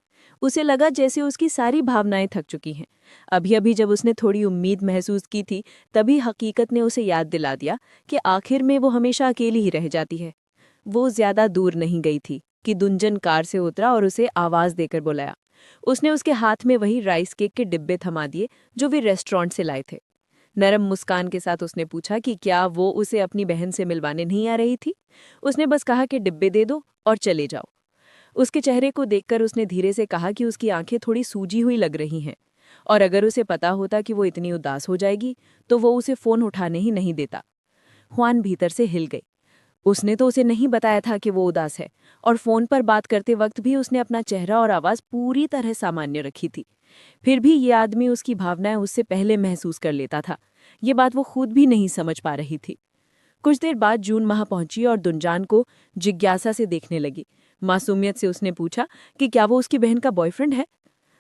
उसे लगा जैसे उसकी सारी भावनाएं थक चुकी हैं। अभी अभी जब उसने थोड़ी उम्मीद महसूस की थी, तभी हकीकत ने उसे याद दिला दिया कि आखिर में वो हमेशा अकेली ही रह जाती है। वो ज्यादा दूर नहीं गई थी कि दुंजन कार से उतरा और उसे आवाज देकर बुलाया। उसने उसके हाथ में वही राइस केक के डिब्बे थमा दिए जो वे रेस्टोरेंट से लाए थे। नरम मुस्कान के साथ उसने पूछा कि क्या वो उसे अपनी बहन से मिलवाने नहीं आ रही थी। उसने बस कहा कि डिब्बे दे दो और चले जाओ। उसके चेहरे को देखकर उसने धीरे से कहा कि उसकी आंखें थोड़ी सूजी हुई लग रही हैं, और अगर उसे पता होता कि वो इतनी उदास हो जाएगी तो वो उसे फोन उठाने ही नहीं देता। हुआन भीतर से हिल गई। उसने तो उसे नहीं बताया था कि वो उदास है, और फोन पर बात करते वक्त भी उसने अपना चेहरा और आवाज पूरी तरह सामान्य रखी थी। फिर भी ये आदमी उसकी भावनाएं उससे पहले महसूस कर लेता था। ये बात वो खुद भी नहीं समझ पा रही थी। कुछ देर बाद जून वहां पहुंची और दुनजान को जिज्ञासा से देखने लगी। मासूमियत से उसने पूछा कि क्या वो उसकी बहन का बॉयफ्रेंड है।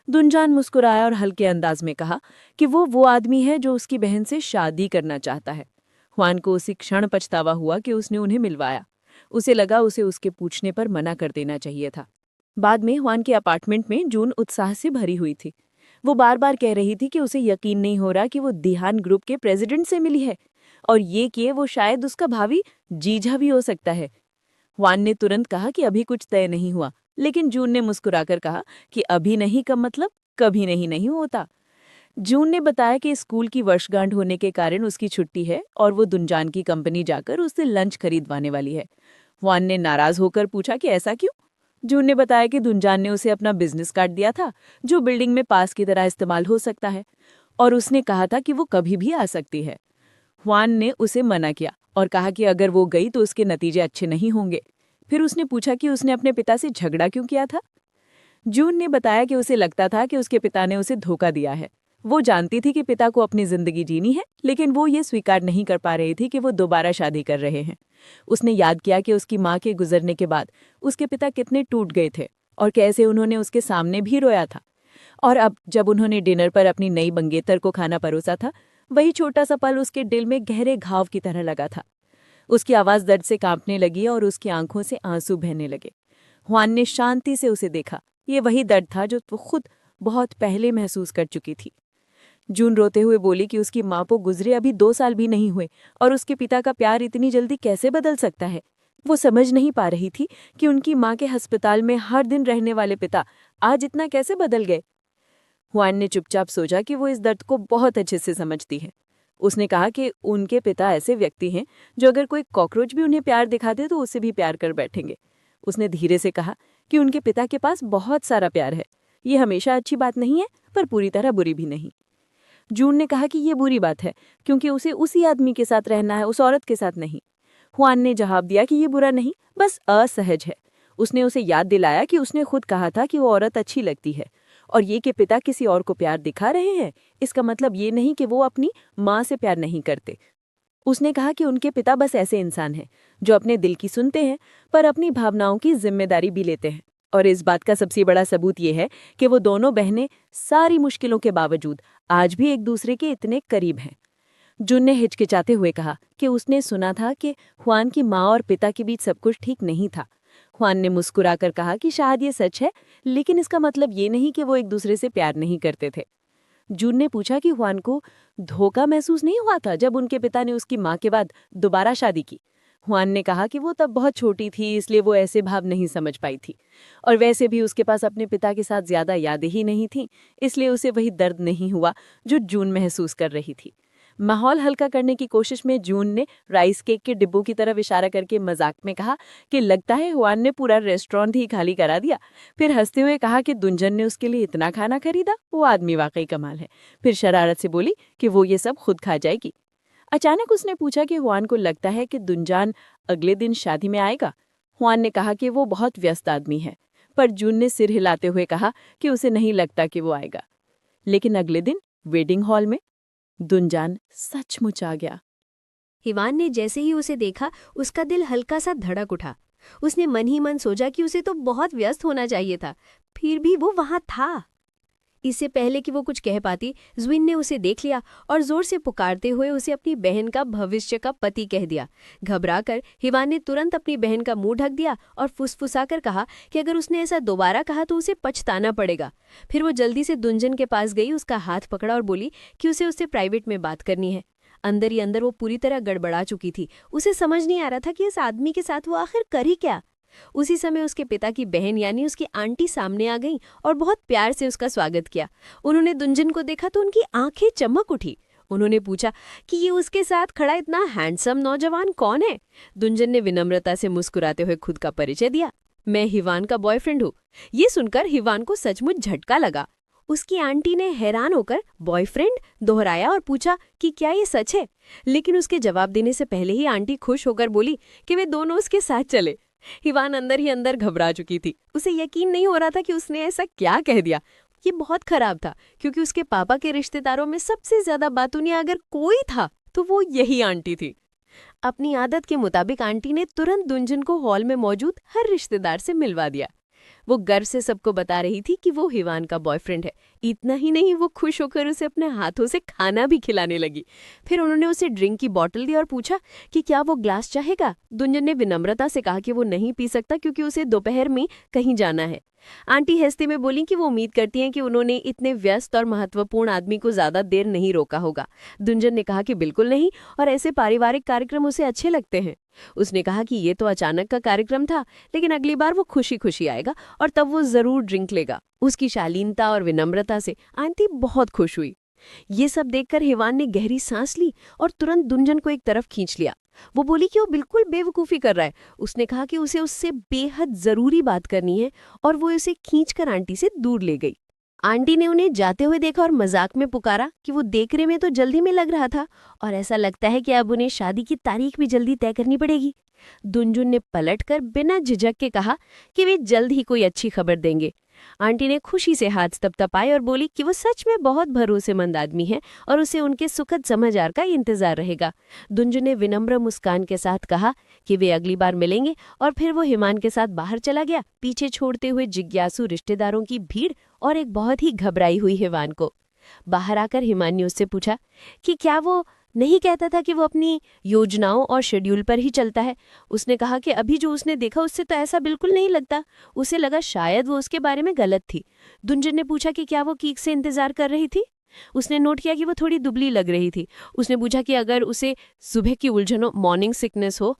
दुनजान मुस्कुराया और हल्के अंदाज में कहा कि वो आदमी है जो उसकी बहन से शादी करना चाहता है। हुआन को उसी क्षण पछतावा हुआ कि उसने उन्हें मिलवाया। उसे लगा उसे उसके पूछने पर मना कर देना चाहिए था। बाद में हुआन के अपार्टमेंट में जून उत्साह से भरी हुई थी। वो बार बार कह रही थी कि उसे यकीन नहीं हो रहा कि वो दिहान ग्रुप के प्रेसिडेंट से मिली है, और ये कि वो शायद उसका भावी जीजा भी हो सकता है। हुआन ने तुरंत कहा कि अभी कुछ तय नहीं हुआ, लेकिन जून ने मुस्कुराकर कहा कि अभी नहीं का मतलब कभी नहीं होता। जून ने बताया कि स्कूल की वर्षगांठ होने के कारण उसकी छुट्टी है और वो दुनजान की कंपनी जाकर उससे लंच खरीदवाने वाली है। हुआन ने नाराज होकर पूछा कि ऐसा क्यों। जून ने बताया कि दुनजान ने उसे अपना बिजनेस कार्ड दिया था जो बिल्डिंग में पास की तरह इस्तेमाल हो सकता है, और उसने कहा था कि वो कभी भी आ सकती है। हुआन ने उसे मना किया और कहा कि अगर वो गई तो उसके नतीजे अच्छे नहीं होंगे। फिर उसने पूछा कि उसने अपने पिता से झगड़ा क्यों किया था। जून ने बताया कि उसे लगता था कि उसके पिता ने उसे धोखा दिया है। वो जानती थी कि पिता को अपनी जिंदगी जीनी है, लेकिन वो ये स्वीकार नहीं कर पा रही थी कि वो दोबारा शादी कर रहे हैं। उसने याद किया कि उसकी माँ के गुजरने के बाद उसके पिता कितने टूट गए थे और कैसे उन्होंने उसके सामने भी रोया था। और अब जब उन्होंने डिनर पर अपनी नई मंगेतर को खाना परोसा था, वही छोटा सा पल उसके दिल में गहरे घाव की तरह लगा था। उसकी आवाज दर्द से कांपने लगी और उसकी आंखों से आंसू बहने लगे। हुआन ने शांति से उसे देखा। ये वही दर्द था जो वो खुद बहुत पहले महसूस कर चुकी थी। जून रोते हुए बोली कि उसकी माँ को गुजरे अभी 2 साल भी नहीं हुए और उसके पिता का प्यार इतनी जल्दी कैसे बदल सकता है। वो समझ नहीं पा रही थी कि उनकी माँ के अस्पताल में हर दिन रहने वाले पिता आज इतना कैसे बदल गए। हुआन ने चुपचाप सोचा कि वो इस दर्द को बहुत अच्छे से समझती है। उसने कहा कि उनके पिता ऐसे व्यक्ति हैं जो अगर कोई कॉकरोच भी उन्हें प्यार दिखा दे तो उससे भी प्यार कर बैठेंगे। उसने धीरे से कहा कि उनके पिता के पास बहुत सारा प्यार है। ये हमेशा अच्छी बात नहीं है, पर पूरी तरह बुरी भी नहीं। जून ने कहा कि ये बुरी बात है क्योंकि उसे उसी आदमी के साथ रहना है, उस औरत के साथ नहीं। हुआन ने जवाब दिया कि ये बुरा नहीं, बस असहज है। उसने उसे याद दिलाया कि उसने खुद कहा था कि वो औरत अच्छी लगती है, और ये कि पिता किसी और को प्यार दिखा रहे हैं इसका मतलब ये नहीं कि वो अपनी माँ से प्यार नहीं करते। उसने कहा कि उनके पिता बस ऐसे इंसान हैं जो अपने दिल की सुनते हैं पर अपनी भावनाओं की जिम्मेदारी भी लेते हैं, और इस बात का सबसे बड़ा सबूत ये है कि वो दोनों बहनें सारी मुश्किलों के बावजूद आज भी एक दूसरे के इतने करीब हैं। जुन ने हिचकिचाते हुए कहा कि उसने सुना था कि हुआन की माँ और पिता के बीच सब कुछ ठीक नहीं था। हुआन ने मुस्कुराकर कहा कि शायद ये सच है, लेकिन इसका मतलब ये नहीं कि वो एक दूसरे से प्यार नहीं करते थे। जून ने पूछा कि हुआन को धोखा महसूस नहीं हुआ था जब उनके पिता ने उसकी माँ के बाद दोबारा शादी की। हुआन ने कहा कि वो तब बहुत छोटी थी, इसलिए वो ऐसे भाव नहीं समझ पाई थी, और वैसे भी उसके पास अपने पिता के साथ ज्यादा यादें ही नहीं थीं, इसलिए उसे वही दर्द नहीं हुआ जो जून महसूस कर रही थी। माहौल हल्का करने की कोशिश में जून ने राइस केक के डिब्बों की तरफ इशारा करके मजाक में कहा कि लगता है हुआन ने पूरा रेस्टोरेंट ही खाली करा दिया। फिर हंसते हुए कहा कि दुंजन ने उसके लिए इतना खाना खरीदा, वो आदमी वाकई कमाल है। फिर शरारत से बोली कि वो ये सब खुद खा जाएगी। अचानक उसने पूछा कि हुआन को लगता है कि दुंजान अगले दिन शादी में आएगा। हुआन ने कहा कि वो बहुत व्यस्त आदमी है, पर जून ने सिर हिलाते हुए कहा कि उसे नहीं लगता कि वो आएगा। लेकिन अगले दिन वेडिंग हॉल में दुंजान सचमुच आ गया। हिवान ने जैसे ही उसे देखा उसका दिल हल्का सा धड़क उठा। उसने मन ही मन सोचा कि उसे तो बहुत व्यस्त होना चाहिए था, फिर भी वो वहां था। इससे पहले कि वो कुछ कह पाती, ज़्विन ने उसे देख लिया और जोर से पुकारते हुए उसे अपनी बहन का भविष्य का पति कह दिया। घबराकर हिवान ने तुरंत अपनी बहन का मुंह ढक दिया और फुसफुसाकर कहा कि अगर उसने ऐसा दोबारा कहा तो उसे पछताना पड़ेगा। फिर वो जल्दी से दुंजन के पास गई, उसका हाथ पकड़ा और बोली कि उसे उससे प्राइवेट में बात करनी है। अंदर ही अंदर वो पूरी तरह गड़बड़ा चुकी थी। उसे समझ नहीं आ रहा था कि इस आदमी के साथ वो आखिर कर ही क्या। उसी समय उसके पिता की बहन यानी उसकी आंटी सामने आ गई और बहुत प्यार से उसका स्वागत किया। उन्होंने दुंजन को देखा तो उनकी आंखें चमक उठी। उन्होंने पूछा कि ये उसके साथ खड़ा इतना हैंडसम नौजवान कौन है। दुंजन ने विनम्रता से मुस्कुराते हुए खुद का परिचय दिया, मैं हिवान का बॉयफ्रेंड हूँ। ये सुनकर हिवान को सचमुच झटका लगा। उसकी आंटी ने हैरान होकर बॉयफ्रेंड दोहराया और पूछा कि क्या ये सच है, लेकिन उसके जवाब देने से पहले ही आंटी खुश होकर बोली कि वे दोनों उसके साथ चले। हिवान अंदर ही अंदर घबरा चुकी थी। उसे यकीन नहीं हो रहा था कि उसने ऐसा क्या कह दिया। ये बहुत खराब था क्योंकि उसके पापा के रिश्तेदारों में सबसे ज्यादा बातूनिया अगर कोई था तो वो यही आंटी थी। अपनी आदत के मुताबिक आंटी ने तुरंत दुंजन को हॉल में मौजूद हर रिश्तेदार से मिलवा दिया। वो गर्व से सबको बता रही थी कि वो हिवान का बॉयफ्रेंड है। इतना ही नहीं, वो खुश होकर उसे अपने हाथों से खाना भी खिलाने लगी। फिर उन्होंने उसे ड्रिंक की बोतल दी और पूछा कि क्या वो ग्लास चाहेगा। दुंजन ने विनम्रता से कहा कि वो नहीं पी सकता क्योंकि उसे दोपहर में कहीं जाना है। आंटी हंसते में बोली कि वो उम्मीद करती हैं कि उन्होंने इतने व्यस्त और महत्वपूर्ण आदमी को ज्यादा देर नहीं रोका होगा। दुंजन ने कहा कि बिल्कुल नहीं, और ऐसे पारिवारिक कार्यक्रम उसे अच्छे लगते हैं। उसने कहा कि ये तो अचानक का कार्यक्रम था, लेकिन अगली बार वो खुशी खुशी आएगा और तब वो जरूर ड्रिंक लेगा। उसकी शालीनता और विनम्रता से आंटी बहुत खुश हुई। ये सब देखकर हिवान ने गहरी सांस ली और तुरंत दुंजन को एक तरफ खींच लिया। वो बोली कि वो बिल्कुल बेवकूफ़ी कर रहा है। उसने कहा कि उसे उससे बेहद ज़रूरी बात करनी है और वो उसे खींचकर आंटी से दूर ले गई। आंटी ने उन्हें जाते हुए देखा और मजाक में पुकारा कि वो देखने में तो जल्दी में लग रहा था और ऐसा लगता है कि अब उन्हें शादी की तारीख भी जल्दी तय करनी पड़ेगी। दुंजुन ने पलटकर बिना झिझक के कहा कि वे जल्द ही कोई अच्छी खबर देंगे। आंटी ने खुशी से हाथ थपथपाए और बोली कि वो सच में बहुत भरोसेमंद आदमी है और उसे उनके सुखद समाचार का इंतजार रहेगा। दुंजुन ने विनम्र मुस्कान के साथ कहा कि वे अगली बार मिलेंगे और फिर वो हिमान के साथ बाहर चला गया, पीछे छोड़ते हुए जिज्ञासु रिश्तेदारों की भीड़ और एक बहुत ही घबराई हुई हिमान को। बाहर आकर हिमान ने उससे पूछा कि क्या वो नहीं कहता था कि वो अपनी योजनाओं और शेड्यूल पर ही चलता है। उसने कहा कि अभी जो उसने देखा उससे तो ऐसा बिल्कुल नहीं लगता। उसे लगा शायद वो उसके बारे में गलत थी। दुंजन ने पूछा कि क्या वो कीक से इंतजार कर रही थी। उसने नोट किया कि वो थोड़ी दुबली लग रही थी। उसने पूछा कि अगर उसे सुबह की उलझनों मॉर्निंग सिकनेस हो।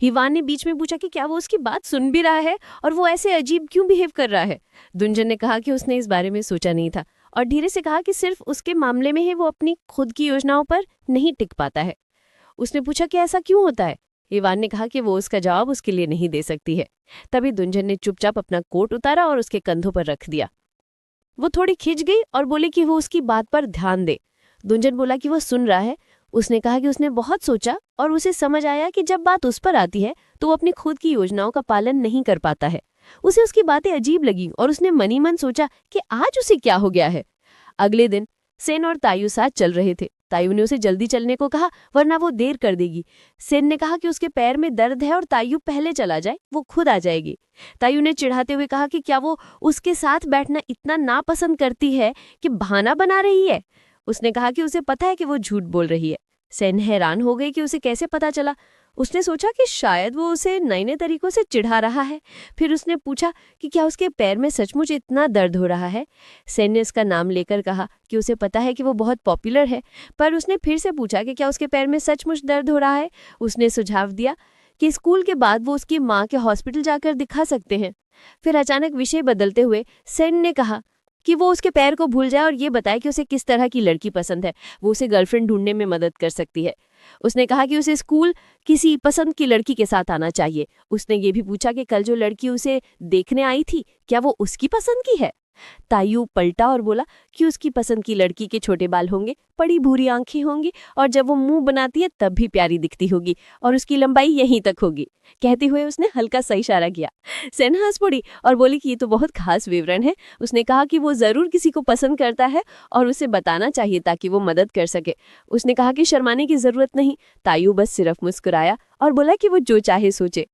हिवान ने बीच में पूछा कि क्या वो उसकी बात सुन भी रहा है और वो ऐसे अजीब क्यों बिहेव कर रहा है। दुंजन ने कहा कि उसने इस बारे में सोचा नहीं था और धीरे से कहा कि सिर्फ उसके मामले में ही वो अपनी खुद की योजनाओं पर नहीं टिक पाता है। उसने पूछा कि ऐसा क्यों होता है। हिवान ने कहा कि वो उसका जवाब उसके लिए नहीं दे सकती है। तभी दुंजन ने चुपचाप अपना कोट उतारा और उसके कंधों पर रख दिया। वो थोड़ी खिंच गई और बोली कि वो उसकी बात पर ध्यान दे। दुंजन बोला कि वो सुन रहा है। उसने कहा कि उसने बहुत सोचा और उसे समझ आया कि जब बात उस पर आती है तो वो अपनी खुद की योजनाओं का पालन नहीं कर पाता है। उसे उसकी बातें अजीब लगी और उसने मनी मन सोचा कि आज उसे क्या हो गया है। अगले दिन सेन और तायू साथ चल रहे थे। तायू ने उसे जल्दी चलने को कहा वरना वो देर कर देगी। सेन ने कहा कि उसके पैर में दर्द है और तायू पहले चला जाए, वो खुद आ जाएगी। तायू ने चिढ़ाते हुए कहा कि क्या वो उसके साथ बैठना इतना नापसंद करती है कि बहाना बना रही है। उसने कहा कि उसे पता है कि वो झूठ बोल रही है। सेन हैरान हो गई कि उसे कैसे पता चला। उसने सोचा कि शायद वो उसे नए नए तरीकों से चिढ़ा रहा है। फिर उसने पूछा कि क्या उसके पैर में सचमुच इतना दर्द हो रहा है। सेन ने उसका नाम लेकर कहा कि उसे पता है कि वो बहुत पॉपुलर है, पर उसने फिर से पूछा कि क्या उसके पैर में सचमुच दर्द हो रहा है। उसने सुझाव दिया कि स्कूल के बाद वो उसकी माँ के हॉस्पिटल जाकर दिखा सकते हैं। फिर अचानक विषय बदलते हुए सेन ने कहा कि वो उसके पैर को भूल जाए और ये बताए कि उसे किस तरह की लड़की पसंद है। वो उसे गर्लफ्रेंड ढूंढने में मदद कर सकती है। उसने कहा कि उसे स्कूल किसी पसंद की लड़की के साथ आना चाहिए। उसने ये भी पूछा कि कल जो लड़की उसे देखने आई थी क्या वो उसकी पसंद की है। तायू पलटा और बोला कि उसकी पसंद की लड़की के छोटे बाल होंगे, बड़ी भूरी आंखें होंगी और जब वो मुंह बनाती है तब भी प्यारी दिखती होगी और उसकी लंबाई यहीं तक होगी। कहते हुए उसने हल्का सा इशारा किया। सेन हंस पड़ी और बोली कि ये तो बहुत खास विवरण है। उसने कहा कि वो जरूर किसी को पसंद करता है और उसे बताना चाहिए ताकि वो मदद कर सके। उसने कहा कि शर्माने की जरूरत नहीं। तायू बस सिर्फ मुस्कुराया और बोला कि वो जो चाहे सोचे।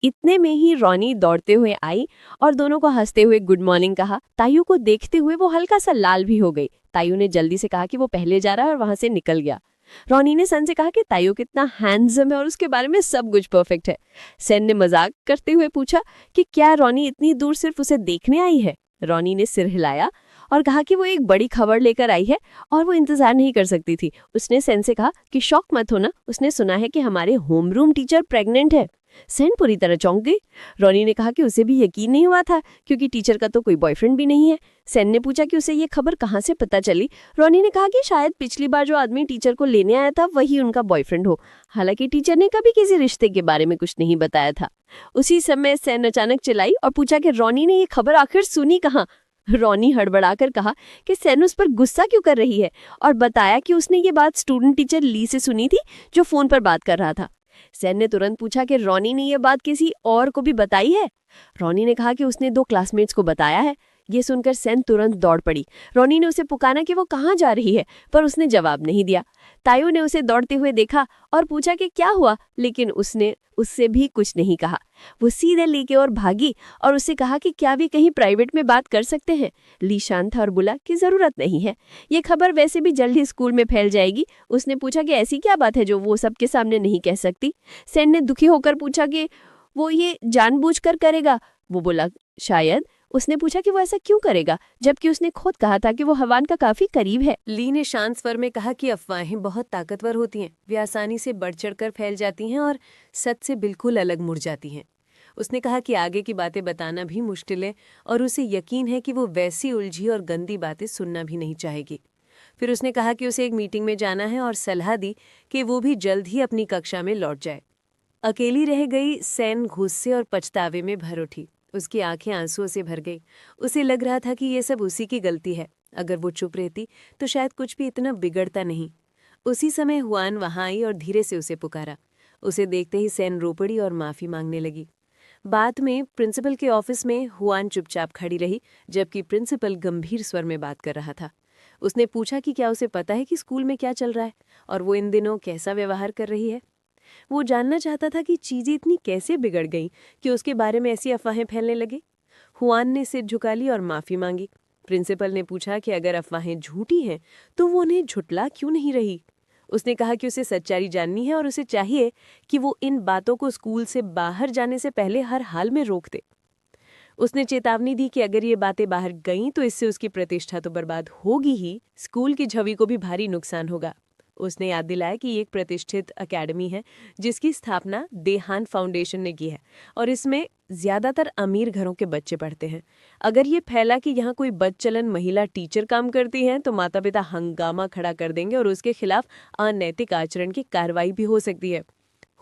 इतने में ही रॉनी दौड़ते हुए आई और दोनों को हंसते हुए गुड मॉर्निंग कहा। तायू को देखते हुए वो हल्का सा लाल भी हो गई। तायू ने जल्दी से कहा कि वो पहले जा रहा है और वहां से निकल गया। रॉनी ने सन से कहा कि तायू कितना हैंडसम है और उसके बारे में सब कुछ परफेक्ट है। सेन ने मजाक करते हुए पूछा कि क्या रॉनी इतनी दूर सिर्फ उसे देखने आई है। रॉनी ने सिर हिलाया और कहा कि वो एक बड़ी खबर लेकर आई है और वो इंतजार नहीं कर सकती थी। उसने सेन से कहा कि शौक मत होना, उसने सुना है कि हमारे होमरूम टीचर प्रेग्नेंट है। सैन पूरी तरह चौंक गई। रॉनी ने कहा कि उसे भी यकीन नहीं हुआ था क्योंकि टीचर का तो कोई बॉयफ्रेंड भी नहीं है। सैन ने पूछा कि उसे ये खबर कहाँ से पता चली। रॉनी ने कहा कि शायद पिछली बार जो आदमी टीचर को लेने आया था वही उनका बॉयफ्रेंड हो। हालांकि टीचर ने कभी किसी रिश्ते के बारे में कुछ नहीं बताया था। उसी समय सैन अचानक चिल्लाई और पूछा कि रॉनी ने ये खबर आखिर सुनी कहाँ। रॉनी हड़बड़ाकर कहा कि सैन उस पर गुस्सा क्यों कर रही है और बताया कि उसने ये बात स्टूडेंट टीचर ली से सुनी थी जो फोन पर बात कर रहा था। सैन ने तुरंत पूछा कि रॉनी ने ये बात किसी और को भी बताई है। रॉनी ने कहा कि उसने 2 क्लासमेट्स को बताया है। ये सुनकर सैन तुरंत दौड़ पड़ी। रॉनी ने उसे पुकारा कि वो कहाँ जा रही है, पर उसने जवाब नहीं दिया। तायू ने उसे दौड़ते हुए देखा और पूछा कि क्या हुआ, लेकिन उसने उससे भी कुछ नहीं कहा। वो सीधे ली की ओर भागी और उससे कहा कि क्या वे कहीं प्राइवेट में बात कर सकते हैं। ली शांत था और बोला कि जरूरत नहीं है, ये खबर वैसे भी जल्द ही स्कूल में फैल जाएगी। उसने पूछा कि ऐसी क्या बात है जो वो सबके सामने नहीं कह सकती। सैन ने दुखी होकर पूछा कि वो ये जानबूझकर करेगा। वो बोला शायद। उसने पूछा कि वो ऐसा क्यों करेगा, जबकि उसने खुद कहा था कि वो हवान का काफी करीब है। ली ने शांत स्वर में कहा कि अफवाहें बहुत ताकतवर होती हैं, वे आसानी से बढ़ चढ़कर फैल जाती हैं और सच से बिल्कुल अलग मुड़ जाती हैं। उसने कहा कि आगे की बातें बताना भी मुश्किल है और उसे यकीन है कि वो वैसी उलझी और गंदी बातें सुनना भी नहीं चाहेगी। फिर उसने कहा कि उसे एक मीटिंग में जाना है और सलाह दी कि वो भी जल्द ही अपनी कक्षा में लौट जाए। अकेली रह गई सैन गुस्से और पछतावे में भर उठी। उसकी आंखें आंसुओं से भर गई। उसे लग रहा था कि ये सब उसी की गलती है। अगर वो चुप रहती तो शायद कुछ भी इतना बिगड़ता नहीं। उसी समय हुआन वहां आई और धीरे से उसे पुकारा। उसे देखते ही सैन रो पड़ी और माफी मांगने लगी। बाद में प्रिंसिपल के ऑफिस में हुआन चुपचाप खड़ी रही, जबकि प्रिंसिपल गंभीर स्वर में बात कर रहा था। उसने पूछा कि क्या उसे पता है कि स्कूल में क्या चल रहा है और वो इन दिनों कैसा व्यवहार कर रही है। वो जानना चाहता था कि चीजें इतनी कैसे बिगड़ गईं कि उसके बारे में ऐसी अफवाहें फैलने लगी। हुआन ने सिर झुका ली और माफी मांगी। प्रिंसिपल ने पूछा कि अगर अफवाहें झूठी हैं तो वो उन्हें झुटला क्यों नहीं रही। उसने कहा कि उसे सच्चाई जाननी है और उसे चाहिए कि वो इन बातों को स्कूल से बाहर जाने से पहले हर हाल में रोक दे। उसने चेतावनी दी कि अगर ये बातें बाहर गईं तो इससे उसकी प्रतिष्ठा तो बर्बाद होगी ही, स्कूल की छवि को भी भारी नुकसान होगा। उसने याद दिलाया कि ये एक प्रतिष्ठित अकेडमी है जिसकी स्थापना देहान फाउंडेशन ने की है और इसमें ज्यादातर अमीर घरों के बच्चे पढ़ते हैं। अगर ये फैला कि यहाँ कोई बदचलन महिला टीचर काम करती हैं तो माता पिता हंगामा खड़ा कर देंगे और उसके खिलाफ अनैतिक आचरण की कार्रवाई भी हो सकती है।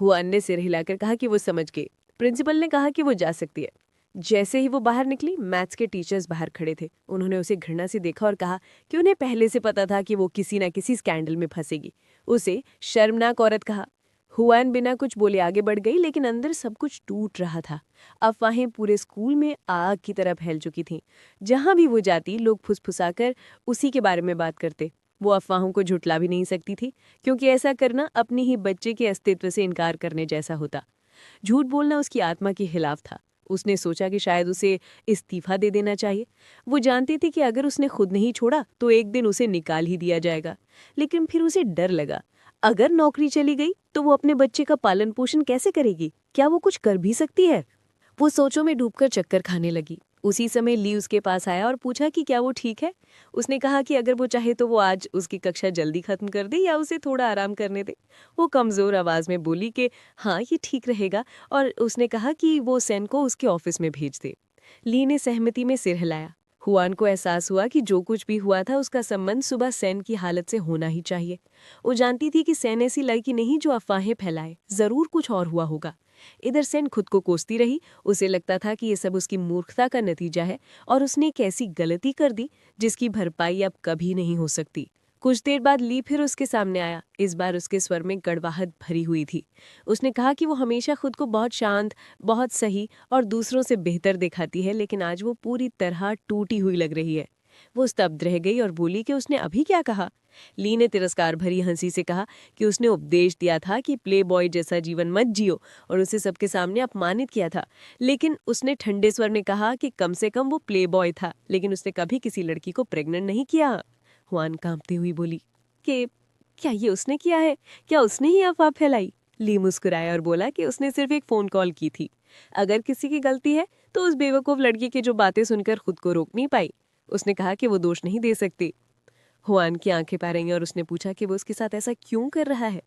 हुआन ने सिर हिलाकर कहा कि वो समझ गए। प्रिंसिपल ने कहा कि वो जा सकती है। जैसे ही वो बाहर निकली, मैथ्स के टीचर्स बाहर खड़े थे। उन्होंने उसे घृणा से देखा और कहा कि उन्हें पहले से पता था कि वो किसी न किसी स्कैंडल में फंसेगी। उसे शर्मनाक औरत कहा। हुआन बिना कुछ बोले आगे बढ़ गई, लेकिन अंदर सब कुछ टूट रहा था। अफवाहें पूरे स्कूल में आग की तरह फैल चुकी थीं। जहां भी वो जाती, लोग फुसफुसाकर उसी के बारे में बात करते। वो अफवाहों को झुटला भी नहीं सकती थी, क्योंकि ऐसा करना अपने ही बच्चे के अस्तित्व से इनकार करने जैसा होता। झूठ बोलना उसकी आत्मा के खिलाफ था। उसने सोचा कि शायद उसे इस्तीफा दे देना चाहिए। वो जानती थी कि अगर उसने खुद नहीं छोड़ा तो एक दिन उसे निकाल ही दिया जाएगा। लेकिन फिर उसे डर लगा, अगर नौकरी चली गई तो वो अपने बच्चे का पालन पोषण कैसे करेगी? क्या वो कुछ कर भी सकती है? वो सोचों में डूबकर चक्कर खाने लगी। उसी समय ली उसके पास आया और पूछा कि क्या वो ठीक है। उसने कहा कि अगर वो चाहे तो वो आज उसकी कक्षा जल्दी खत्म कर दे या उसे थोड़ा आराम करने दे। वो कमजोर आवाज में बोली कि हाँ, ये ठीक रहेगा, और उसने कहा कि वो सैन को उसके ऑफिस में भेज दे। ली ने सहमति में सिर हिलाया। हुआन को एहसास हुआ कि जो कुछ भी हुआ था उसका संबंध सुबह सैन की हालत से होना ही चाहिए। वो जानती थी कि सैन ऐसी लड़की नहीं जो अफवाहें फैलाए, जरूर कुछ और हुआ होगा। इधर सैन खुद को कोसती रही। उसे लगता था कि ये सब उसकी मूर्खता का नतीजा है और उसने एक ऐसी गलती कर दी जिसकी भरपाई अब कभी नहीं हो सकती। कुछ देर बाद ली फिर उसके सामने आया। इस बार उसके स्वर में कड़वाहट भरी हुई थी। उसने कहा कि वो हमेशा खुद को बहुत शांत, बहुत सही और दूसरों से बेहतर दिखाती है, लेकिन आज वो पूरी तरह टूटी हुई लग रही है। वो स्तब्ध रह गई और बोली कि उसने अभी क्या कहा। ली ने तिरस्कार भरी हंसी से कहा कि उसने उपदेश दिया था कि प्ले बॉय जैसा जीवन मत जियो और उसे सबके सामने अपमानित किया था। लेकिन उसने ठंडे स्वर में कहा कि कम से कम वो प्ले बॉय था, लेकिन उसने कभी किसी लड़की को प्रेग्नेंट नहीं किया। हुआन कांपती हुई बोली कि क्या ये उसने किया है? क्या उसने ही अफवाह फैलाई? ली मुस्कुराया और बोला कि उसने सिर्फ एक फोन कॉल की थी। अगर किसी की गलती है तो उस बेवकूफ लड़की की जो बातें सुनकर खुद को रोक नहीं पाई। उसने कहा कि वो दोष नहीं दे सकती। हुआन की आंखें पा रही और उसने पूछा कि वो उसके साथ ऐसा क्यों कर रहा है।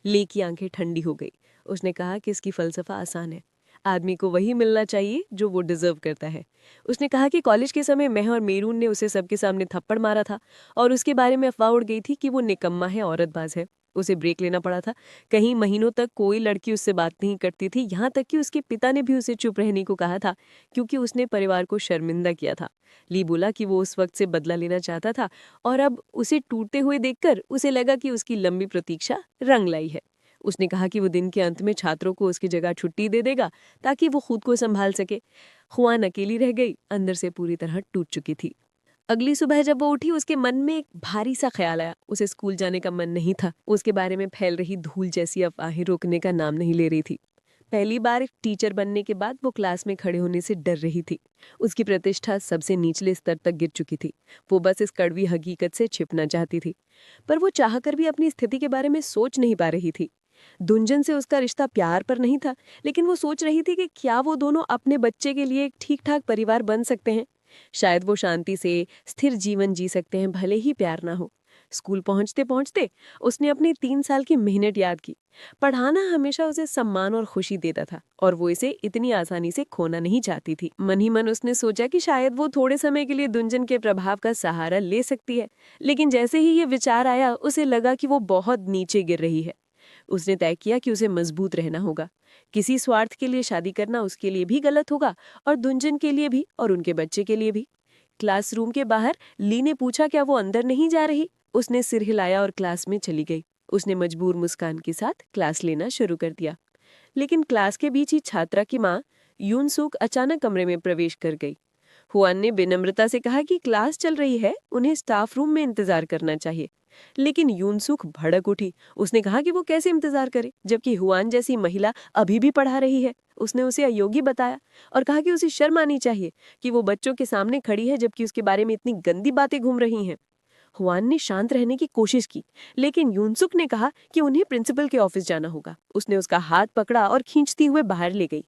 ली की आंखें ठंडी हो गई। उसने कहा कि इसकी फलसफा आसान है, आदमी को वही मिलना चाहिए जो वो डिजर्व करता है। उसने कहा कि कॉलेज के समय मैं और मेरून ने उसे सबके सामने थप्पड़ मारा था और उसके बारे में अफवाह उड़ गई थी कि वो निकम्मा है, औरतबाज है। उसे ब्रेक लेना पड़ा था। कहीं महीनों तक कोई लड़की उससे बात नहीं करती थी, यहाँ तक कि उसके पिता ने भी उसे चुप रहने को कहा था क्योंकि उसने परिवार को शर्मिंदा किया था। ली बोला कि वो उस वक्त से बदला लेना चाहता था और अब उसे टूटते हुए देखकर उसे लगा कि उसकी लंबी प्रतीक्षा रंग लाई है। उसने कहा कि वो दिन के अंत में छात्रों को उसकी जगह छुट्टी दे देगा ताकि वो खुद को संभाल सके। खुआन अकेली रह गई, अंदर से पूरी तरह टूट चुकी थी। अगली सुबह जब वो उठी, उसके मन में एक भारी सा ख्याल आया। उसे स्कूल जाने का मन नहीं था। उसके बारे में फैल रही धूल जैसी अफवाहें रोकने का नाम नहीं ले रही थी। पहली बार एक टीचर बनने के बाद वो क्लास में खड़े होने से डर रही थी। उसकी प्रतिष्ठा सबसे निचले स्तर तक गिर चुकी थी। वो बस इस कड़वी हकीकत से छिपना चाहती थी, पर वो चाहकर भी अपनी स्थिति के बारे में सोच नहीं पा रही थी। दुंजन से उसका रिश्ता प्यार पर नहीं था, लेकिन वो सोच रही थी कि क्या वो दोनों अपने बच्चे के लिए एक ठीक-ठाक परिवार बन सकते हैं। शायद वो शांति से स्थिर जीवन जी सकते हैं, भले ही प्यार ना हो। स्कूल पहुंचते पहुंचते उसने अपनी 3 साल की मेहनत याद की। पढ़ाना हमेशा उसे सम्मान और खुशी देता था और वो इसे इतनी आसानी से खोना नहीं चाहती थी। मन ही मन उसने सोचा कि शायद वो थोड़े समय के लिए दुंजन के प्रभाव का सहारा ले सकती है, लेकिन जैसे ही ये विचार आया उसे लगा कि वो बहुत नीचे गिर रही है। उसने तय किया कि उसे मजबूत रहना होगा। किसी स्वार्थ के लिए शादी करना उसके लिए भी गलत होगा और दुंजन के लिए भी और उनके बच्चे के लिए भी। क्लासरूम के बाहर ली ने पूछा, क्या वो अंदर नहीं जा रही? उसने सिर हिलाया और क्लास में चली गई। उसने मजबूर मुस्कान के साथ क्लास लेना शुरू कर दिया। लेकिन क्लास के बीच ही छात्रा की माँ यूनसुक अचानक कमरे में प्रवेश कर गई। हुआन ने विनम्रता से कहा कि क्लास चल रही है, उन्हें स्टाफ रूम में इंतजार करना चाहिए। लेकिन यूनसुक भड़क उठी। उसने कहा कि वो कैसे इंतजार करे जबकि हुआन जैसी महिला अभी भी पढ़ा रही है। उसने उसे अयोग्य बताया और कहा कि उसे शर्म आनी चाहिए कि वो बच्चों के सामने खड़ी है जबकि उसके बारे में इतनी गंदी बातें घूम रही हैं। हुआन ने शांत रहने की कोशिश की, लेकिन यूनसुक ने कहा कि उन्हें प्रिंसिपल के ऑफिस जाना होगा। उसने उसका हाथ पकड़ा और खींचती हुए बाहर ले गई।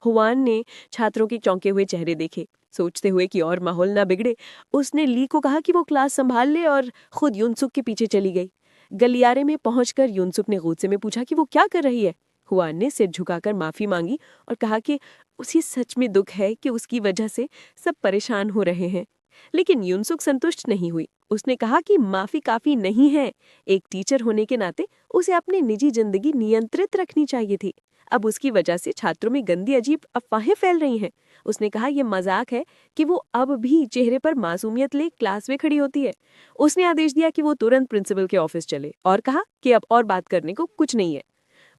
हुआन ने छात्रों के चौंके हुए चेहरे देखे। सोचते हुए कि और माहौल ना बिगड़े, उसने ली को कहा कि वो क्लास संभाल ले और खुद यूनसुक के पीछे चली गई। गलियारे में पहुंचकर यूनसुक ने गुस्से में पूछा कि वो क्या कर रही है। हुआन ने सिर झुकाकर माफी मांगी और कहा कि उसे सच में दुख है कि उसकी वजह से सब परेशान हो रहे हैं। लेकिन यूनसुक संतुष्ट नहीं हुई। उसने कहा कि माफी काफी नहीं है। एक टीचर होने के नाते उसे अपनी निजी जिंदगी नियंत्रित रखनी चाहिए थी। अब उसकी वजह से छात्रों में गंदी अजीब अफवाहें फैल रही हैं। उसने कहा यह मजाक है कि वो अब भी चेहरे पर मासूमियत ले क्लास में खड़ी होती है। उसने आदेश दिया कि वो तुरंत प्रिंसिपल के ऑफिस चले और कहा कि अब और बात करने को कुछ नहीं है।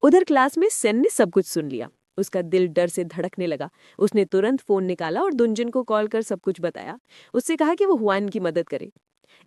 उधर क्लास में सेन ने सब कुछ सुन लिया। उसका दिल डर से धड़कने लगा। उसने तुरंत फोन निकाला और दुंजन को कॉल कर सब कुछ बताया। उससे कहा कि वो हुआन की मदद करे।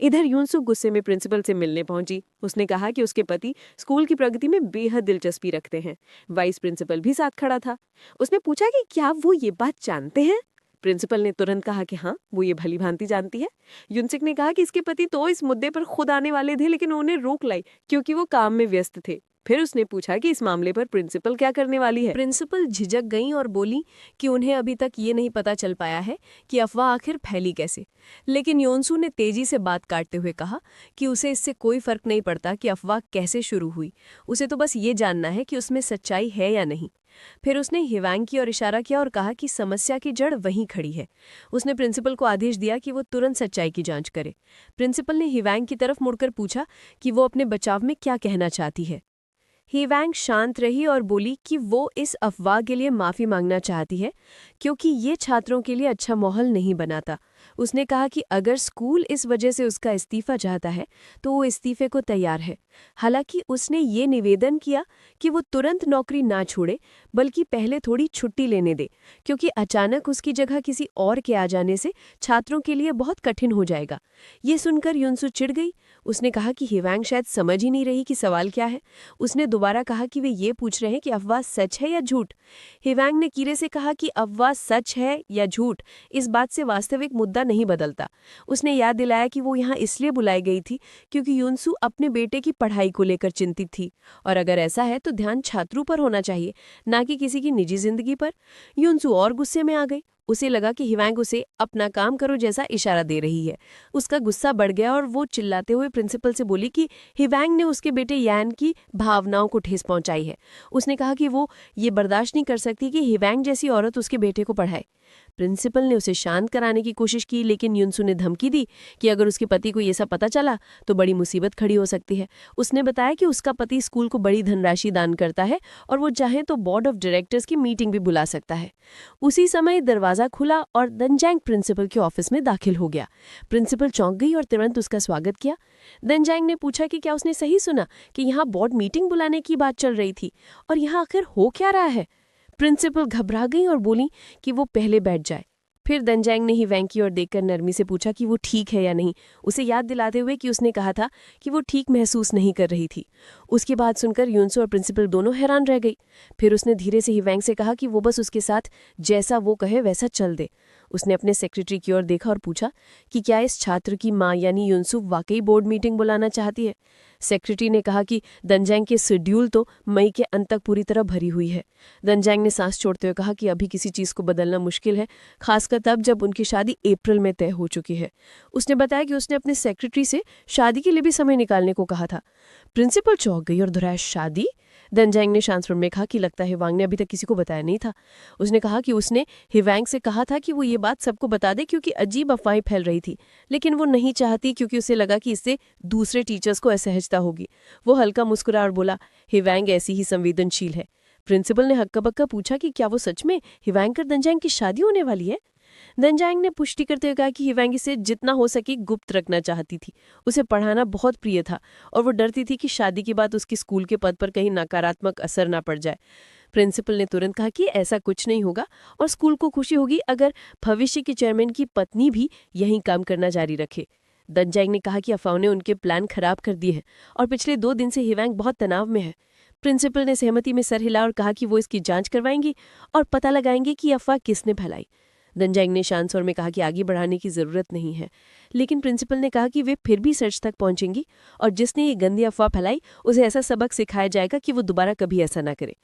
इधर यूनसुक गुस्से में प्रिंसिपल से मिलने पहुंची। उसने कहा कि उसके पति स्कूल की प्रगति में बेहद दिलचस्पी रखते हैं। वाइस प्रिंसिपल भी साथ खड़ा था। उसने पूछा कि क्या वो ये बात जानते हैं। प्रिंसिपल ने तुरंत कहा कि हाँ, वो ये भली भांति जानती है। यूनसुक ने कहा कि इसके पति तो इस मुद्दे पर खुद आने वाले थे, लेकिन उन्हें रोक लाई क्योंकि वो काम में व्यस्त थे। फिर उसने पूछा कि इस मामले पर प्रिंसिपल क्या करने वाली है। प्रिंसिपल झिझक गईं और बोली कि उन्हें अभी तक ये नहीं पता चल पाया है कि अफवाह आखिर फैली कैसे। लेकिन योनसू ने तेजी से बात काटते हुए कहा कि उसे इससे कोई फर्क नहीं पड़ता कि अफवाह कैसे शुरू हुई, उसे तो बस ये जानना है कि उसमें सच्चाई है या नहीं। फिर उसने हिवांग की ओर इशारा किया और कहा कि समस्या की जड़ वहीं खड़ी है। उसने प्रिंसिपल को आदेश दिया कि वो तुरंत सच्चाई की जांच करे। प्रिंसिपल ने हिवांग की तरफ मुड़कर पूछा कि वो अपने बचाव में क्या कहना चाहती है। हिवांग शांत रही और बोली कि वो इस अफवाह के लिए माफ़ी मांगना चाहती है क्योंकि ये छात्रों के लिए अच्छा माहौल नहीं बनाता। उसने कहा कि अगर स्कूल इस वजह से उसका इस्तीफा चाहता है तो वो इस्तीफे को तैयार है। हालांकि उसने ये निवेदन किया कि वो तुरंत नौकरी ना छोड़े, बल्कि पहले थोड़ी छुट्टी लेने दे, क्योंकि अचानक उसकी जगह किसी और के आ जाने से छात्रों के लिए बहुत कठिन हो जाएगा। ये सुनकर युनसु चिढ़ गई। उसने कहा कि हिवांग शायद समझ ही नहीं रही कि सवाल क्या है। उसने दोबारा कहा कि वे ये पूछ रहे हैं कि अफवाह सच है या झूठ। हिवांग ने कीरे से कहा कि अफवाह सच है या झूठ इस बात से वास्तविक मुद्दा नहीं बदलता। उसने याद दिलाया कि वो यहाँ इसलिए बुलाई गई थी क्योंकि युनसु अपने बेटे की पढ़ाई को लेकर चिंतित थी, और अगर ऐसा है तो ध्यान छात्रों पर होना चाहिए, ना कि किसी की निजी जिंदगी पर। युनसु और गुस्से में आ गई। उसे लगा कि हिवांग उसे अपना काम करो जैसा इशारा दे रही है। उसका गुस्सा बढ़ गया और वो चिल्लाते हुए प्रिंसिपल से बोली कि हिवांग ने उसके बेटे यान की भावनाओं को ठेस पहुंचाई है। उसने कहा कि वो ये बर्दाश्त नहीं कर सकती कि हिवांग जैसी औरत उसके बेटे को पढ़ाए। प्रिंसिपल ने उसे शांत कराने की कोशिश की, लेकिन युनसू ने धमकी दी कि अगर उसके पति को ये सब पता चला तो बड़ी मुसीबत खड़ी हो सकती है। उसने बताया कि उसका पति स्कूल को बड़ी धनराशि दान करता है और वो चाहे तो बोर्ड ऑफ डायरेक्टर्स की मीटिंग भी बुला सकता है। उसी समय दरवाजा खुला और दनजैंग प्रिंसिपल के ऑफिस में दाखिल हो गया। प्रिंसिपल चौंक गई और तुरंत उसका स्वागत किया। दनजैंग ने पूछा कि क्या उसने सही सुना कि यहाँ बोर्ड मीटिंग बुलाने की बात चल रही थी और यहाँ आखिर हो क्या रहा है। प्रिंसिपल घबरा गई और बोली कि वो पहले बैठ जाए। फिर दनजैंग ने हिवांग की ओर देखकर नरमी से पूछा कि वो ठीक है या नहीं, उसे याद दिलाते हुए कि उसने कहा था कि वो ठीक महसूस नहीं कर रही थी। उसकी बात सुनकर युनसू और प्रिंसिपल दोनों हैरान रह गई। फिर उसने धीरे से हिवांग से कहा कि वो बस उसके साथ जैसा वो कहे वैसा चल दे। उसने अपने सेक्रेटरी की ओर देखा और पूछा कि क्या इस छात्र की माँ यानी युनसू वाकई बोर्ड मीटिंग बुलाना चाहती है। सेक्रेटरी ने कहा कि दनजैंग के शेड्यूल तो मई के अंत तक पूरी तरह भरी हुई है। दनजैंग ने सांस छोड़ते हुए कहा कि अभी किसी चीज़ को बदलना मुश्किल है, खासकर तब जब उनकी शादी अप्रैल में तय हो चुकी है। उसने बताया कि उसने अपने सेक्रेटरी से शादी के लिए भी समय निकालने को कहा था। प्रिंसिपल चौंक गई और दोहराया, शादी? दनजैंग ने शांत स्वर में कहा कि लगता है हिवांग ने अभी तक किसी को बताया नहीं था। उसने कहा कि उसने हिवांग से कहा था कि वो ये बात सबको बता दे क्योंकि अजीब अफवाहें फैल रही थी, लेकिन वो नहीं चाहती क्योंकि उसे लगा कि इससे दूसरे टीचर्स को असहजता होगी। वो हल्का मुस्कुरा और बोला, हिवांग ऐसी ही संवेदनशील है। प्रिंसिपल ने हक्का बक्का पूछा कि क्या वो सच में हिवांग और दनजैंग की शादी होने वाली है। दनजैंग ने पुष्टि करते हुए कहा कि हिवांग इसे जितना हो सके गुप्त रखना चाहती थी। उसे पढ़ाना बहुत प्रिय था और वो डरती थी कि शादी के बाद उसकी स्कूल के पद पर कहीं नकारात्मक असर ना पड़ जाए। प्रिंसिपल ने तुरंत कहा कि ऐसा कुछ नहीं होगा और स्कूल को खुशी होगी अगर भविष्य के चेयरमैन की पत्नी भी यहीं काम करना जारी रखे। दनजैंग ने कहा कि अफवाहों ने उनके प्लान खराब कर दिए हैं और पिछले 2 दिन से हिवांग बहुत तनाव में है। प्रिंसिपल ने सहमति में सर हिला और कहा कि वो इसकी जांच करवाएंगी और पता लगाएंगे कि अफवाह किसने फैलाई। दनजैंग ने शांत स्वर में कहा कि आगे बढ़ाने की जरूरत नहीं है, लेकिन प्रिंसिपल ने कहा कि वे फिर भी सच तक पहुंचेंगी और जिसने ये गंदी अफवाह फैलाई उसे ऐसा सबक सिखाया जाएगा कि वो दोबारा कभी ऐसा ना करे।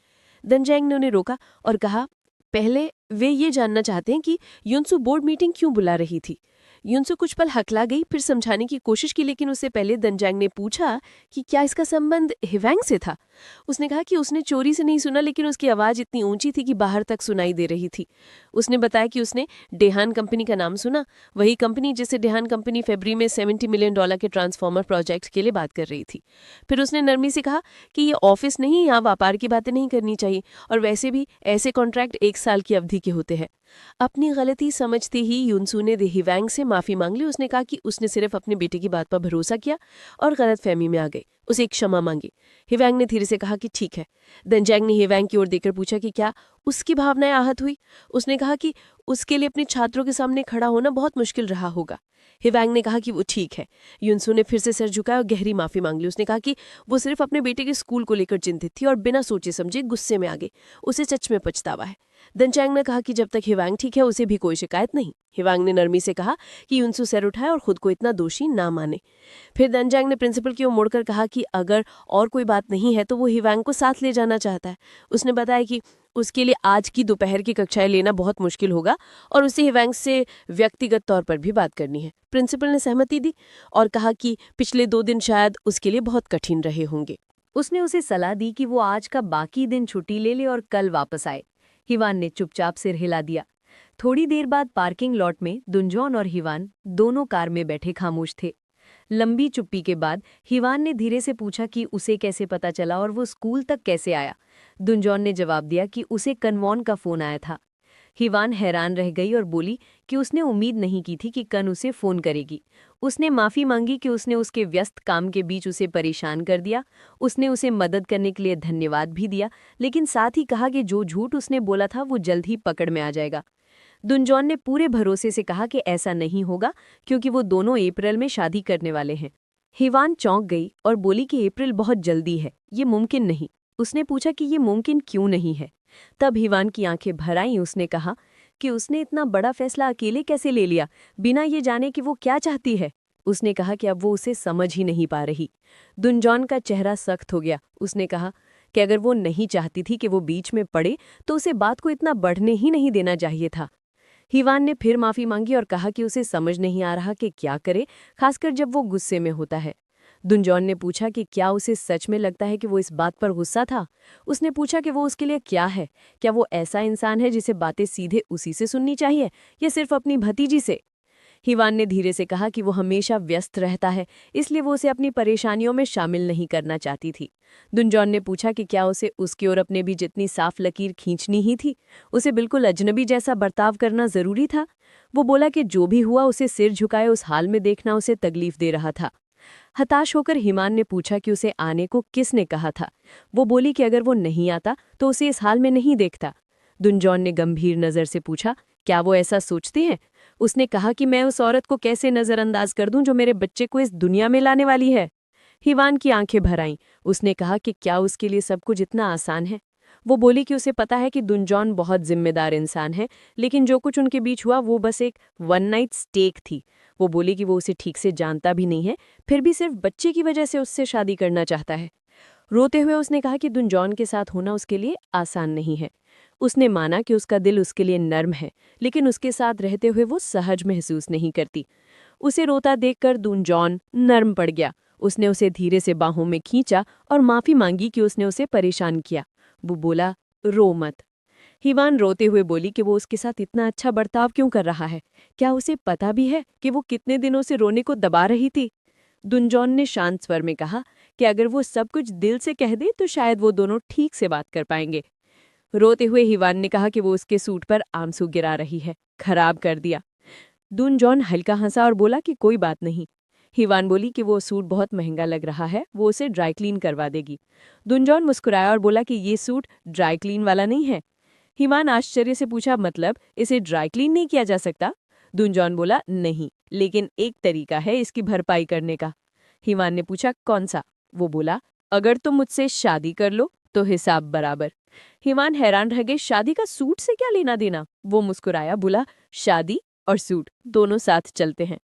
दनजैंग ने उन्हें रोका और कहा, पहले वे ये जानना चाहते हैं कि युनसू बोर्ड मीटिंग क्यों बुला रही थी। युनसू कुछ पल हकला गई, फिर समझाने की कोशिश की, लेकिन उससे पहले दनजैंग ने पूछा कि क्या इसका संबंध हिवांग से था। उसने कहा कि उसने चोरी से नहीं सुना, लेकिन उसकी आवाज़ इतनी ऊंची थी कि बाहर तक सुनाई दे रही थी। उसने बताया कि उसने डेहान कंपनी का नाम सुना, वही कंपनी जिससे डेहान कंपनी फरवरी में $70 मिलियन के ट्रांसफार्मर प्रोजेक्ट के लिए बात कर रही थी। फिर उसने नरमी से कहा कि ये ऑफिस नहीं, यहाँ व्यापार की बातें नहीं करनी चाहिए और वैसे भी ऐसे कॉन्ट्रैक्ट 1 साल की अवधि के होते हैं। अपनी गलती समझते ही युनसू ने हिवांग से माफी मांग ली। उसने कहा कि उसने सिर्फ अपने बेटे की बात पर भरोसा किया और गलतफहमी में आ गई। उसे एक क्षमा मांगी। हिवांग ने धीरे से कहा कि ठीक है। दनजैंग ने हिवांग की ओर देखकर पूछा कि क्या उसकी भावनाएं आहत हुई। उसने कहा कि उसके लिए अपने छात्रों के सामने खड़ा होना बहुत मुश्किल रहा होगा। हिवांग ने कहा कि वो ठीक है। युनसू ने फिर से सर झुकाया और गहरी माफी मांग ली। उसने कहा कि वो सिर्फ अपने बेटे के स्कूल को लेकर चिंतित थी और बिना सोचे समझे गुस्से में आ गई। उसे सच में पछतावा है। दनजैंग ने कहा कि जब तक हिवांग ठीक है उसे भी कोई शिकायत नहीं। हिवांग ने नरमी से कहा कि युनसू सर उठाए और खुद को इतना दोषी ना माने। फिर दनजैंग ने प्रिंसिपल की ओर मुड़कर कहा कि अगर और कोई बात नहीं है तो वो हिवांग को साथ ले जाना चाहता है। उसने बताया कि उसके लिए आज की दोपहर की कक्षाएं लेना बहुत मुश्किल होगा और उसे हिवांग से व्यक्तिगत तौर पर भी बात करनी है। प्रिंसिपल ने सहमति दी और कहा कि पिछले 2 दिन शायद उसके लिए बहुत कठिन रहे होंगे। उसने उसे सलाह दी कि वो आज का बाकी दिन छुट्टी ले ले और कल वापस आए। हिवान ने चुपचाप सिर हिला दिया। थोड़ी देर बाद पार्किंग लॉट में दुनजॉन और हिवान दोनों कार में बैठे खामोश थे। लंबी चुप्पी के बाद हिवान ने धीरे से पूछा कि उसे कैसे पता चला और वो स्कूल तक कैसे आया। दुनजॉन ने जवाब दिया कि उसे कनवॉन का फोन आया था। हिवान हैरान रह गई और बोली कि उसने उम्मीद नहीं की थी कि कन उसे फोन करेगी। उसने माफ़ी मांगी कि उसने उसके व्यस्त काम के बीच उसे परेशान कर दिया। उसने उसे मदद करने के लिए धन्यवाद भी दिया, लेकिन साथ ही कहा कि जो झूठ उसने बोला था वो जल्द ही पकड़ में आ जाएगा। दुनजॉन ने पूरे भरोसे से कहा कि ऐसा नहीं होगा क्योंकि वो दोनों अप्रैल में शादी करने वाले हैं। हिवान चौंक गई और बोली कि अप्रैल बहुत जल्दी है, ये मुमकिन नहीं। उसने पूछा कि ये मुमकिन क्यों नहीं है। तब हिवान की आंखें भर आईं। उसने कहा कि उसने इतना बड़ा फैसला अकेले कैसे ले लिया बिना ये जाने कि वो क्या चाहती है। उसने कहा कि अब वो उसे समझ ही नहीं पा रही। दुनजॉन का चेहरा सख्त हो गया। उसने कहा कि अगर वो नहीं चाहती थी कि वो बीच में पड़े तो उसे बात को इतना बढ़ने ही नहीं देना चाहिए था। हिवान ने फिर माफी मांगी और कहा कि उसे समझ नहीं आ रहा कि क्या करे, खासकर जब वो गुस्से में होता है। दुनजॉन ने पूछा कि क्या उसे सच में लगता है कि वो इस बात पर गुस्सा था। उसने पूछा कि वो उसके लिए क्या है, क्या वो ऐसा इंसान है जिसे बातें सीधे उसी से सुननी चाहिए या सिर्फ अपनी भतीजी से। हिवान ने धीरे से कहा कि वो हमेशा व्यस्त रहता है, इसलिए वो उसे अपनी परेशानियों में शामिल नहीं करना चाहती थी। दुनजॉन ने पूछा कि क्या उसे उसकी ओर अपने भी जितनी साफ लकीर खींचनी ही थी, उसे बिल्कुल अजनबी जैसा बर्ताव करना जरूरी था। वो बोला कि जो भी हुआ उसे सिर झुकाए उस हाल में देखना उसे तकलीफ दे रहा था। हताश होकर हिमान ने पूछा कि उसे आने को किसने कहा था। वो बोली कि अगर वो नहीं आता तो उसे इस हाल में नहीं देखता। दुनजॉन ने गंभीर नज़र से पूछा, क्या वो ऐसा सोचते हैं? उसने कहा कि मैं उस औरत को कैसे नज़रअंदाज कर दूं जो मेरे बच्चे को इस दुनिया में लाने वाली है। हिवान की आंखें भर आईं। उसने कहा कि क्या उसके लिए सब कुछ इतना आसान है? वो बोली कि उसे पता है कि दुनजॉन बहुत जिम्मेदार इंसान है, लेकिन जो कुछ उनके बीच हुआ वो बस एक वन नाइट स्टेक थी। वो बोली कि वो उसे ठीक से जानता भी नहीं है, फिर भी सिर्फ बच्चे की वजह से उससे शादी करना चाहता है। रोते हुए उसने कहा कि दुनजॉन के साथ होना उसके लिए आसान नहीं है। उसने माना कि उसका दिल उसके लिए नर्म है, लेकिन उसके साथ रहते हुए वो सहज महसूस नहीं करती। उसे रोता देखकर दुनजॉन नर्म पड़ गया। उसने उसे धीरे से बाहों में खींचा और माफी मांगी कि उसने उसे परेशान किया। वो बोला, रो मत। हिवान रोते हुए बोली कि वो उसके साथ इतना अच्छा बर्ताव क्यों कर रहा है। क्या उसे पता भी है कि वो कितने दिनों से रोने को दबा रही थी? दुनजॉन ने शांत स्वर में कहा कि अगर वो सब कुछ दिल से कह दे तो शायद वो दोनों ठीक से बात कर पाएंगे। रोते हुए हिवान ने कहा कि वो उसके सूट पर आंसू गिरा रही है, खराब कर दिया। दुनजॉन हल्का हंसा और बोला कि कोई बात नहीं। हिवान बोली कि वो सूट बहुत महंगा लग रहा है, वो उसे ड्राई क्लीन करवा देगी। दुनजॉन मुस्कुराया और बोला कि ये सूट ड्राई क्लीन वाला नहीं है। हिवान आश्चर्य से पूछा, मतलब इसे ड्राई क्लीन नहीं किया जा सकता? दुनजॉन बोला, नहीं, लेकिन एक तरीका है इसकी भरपाई करने का। हिवान ने पूछा, कौन सा? वो बोला, अगर तुम मुझसे शादी कर लो तो हिसाब बराबर। हिमान हैरान रह गए, शादी का सूट से क्या लेना देना? वो मुस्कुराया, बोला, शादी और सूट दोनों साथ चलते हैं।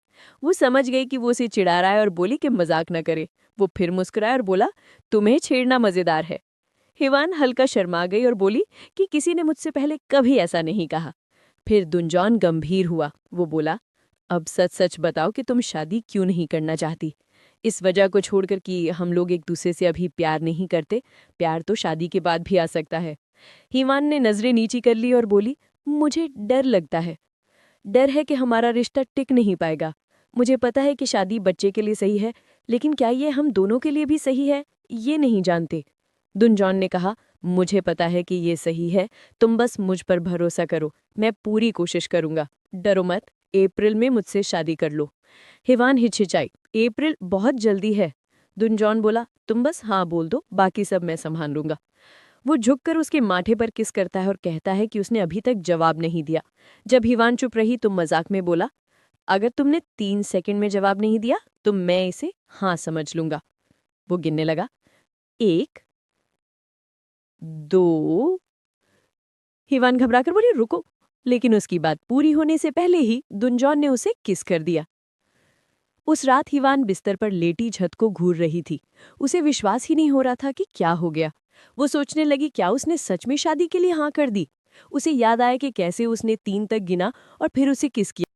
वो समझ गई कि वो उसे चिढ़ा रहा है और बोली कि मजाक न करे। वो फिर मुस्कुराया और बोला, तुम्हें छेड़ना मजेदार है। हिवान हल्का शर्मा गई और बोली कि किसी ने मुझसे पहले कभी ऐसा नहीं कहा। फिर दुनजॉन गंभीर हुआ। वो बोला, अब सच सच बताओ कि तुम शादी क्यों नहीं करना चाहती? इस वजह को छोड़कर कि हम लोग एक दूसरे से अभी प्यार नहीं करते, प्यार तो शादी के बाद भी आ सकता है। हिमान ने नजरें नीची कर ली और बोली, मुझे डर लगता है। डर है कि हमारा रिश्ता टिक नहीं पाएगा। मुझे पता है कि शादी बच्चे के लिए सही है, लेकिन क्या ये हम दोनों के लिए भी सही है, ये नहीं जानते। दुनजॉन ने कहा, मुझे पता है कि ये सही है, तुम बस मुझ पर भरोसा करो, मैं पूरी कोशिश करूंगा। डरो मत, अप्रैल में मुझसे शादी कर लो। हिवान हिचहिचाई, अप्रैल बहुत जल्दी है। दुनजॉन बोला, तुम बस हाँ बोल दो, बाकी सब मैं संभाल लूंगा। वो झुककर उसके माथे पर किस करता है और कहता है कि उसने अभी तक जवाब नहीं दिया। जब हिवान चुप रही तो मजाक में बोला, अगर तुमने 3 सेकंड में जवाब नहीं दिया तो मैं इसे हाँ समझ लूंगा। वो गिनने लगा, 1 2। हिवान घबराकर बोली, रुको, लेकिन उसकी बात पूरी होने से पहले ही दुनजॉन ने उसे किस कर दिया। उस रात हिवान बिस्तर पर लेटी छत को घूर रही थी। उसे विश्वास ही नहीं हो रहा था कि क्या हो गया। वो सोचने लगी, क्या उसने सच में शादी के लिए हाँ कर दी? उसे याद आया कि कैसे उसने 3 तक गिना और फिर उसे किस किया।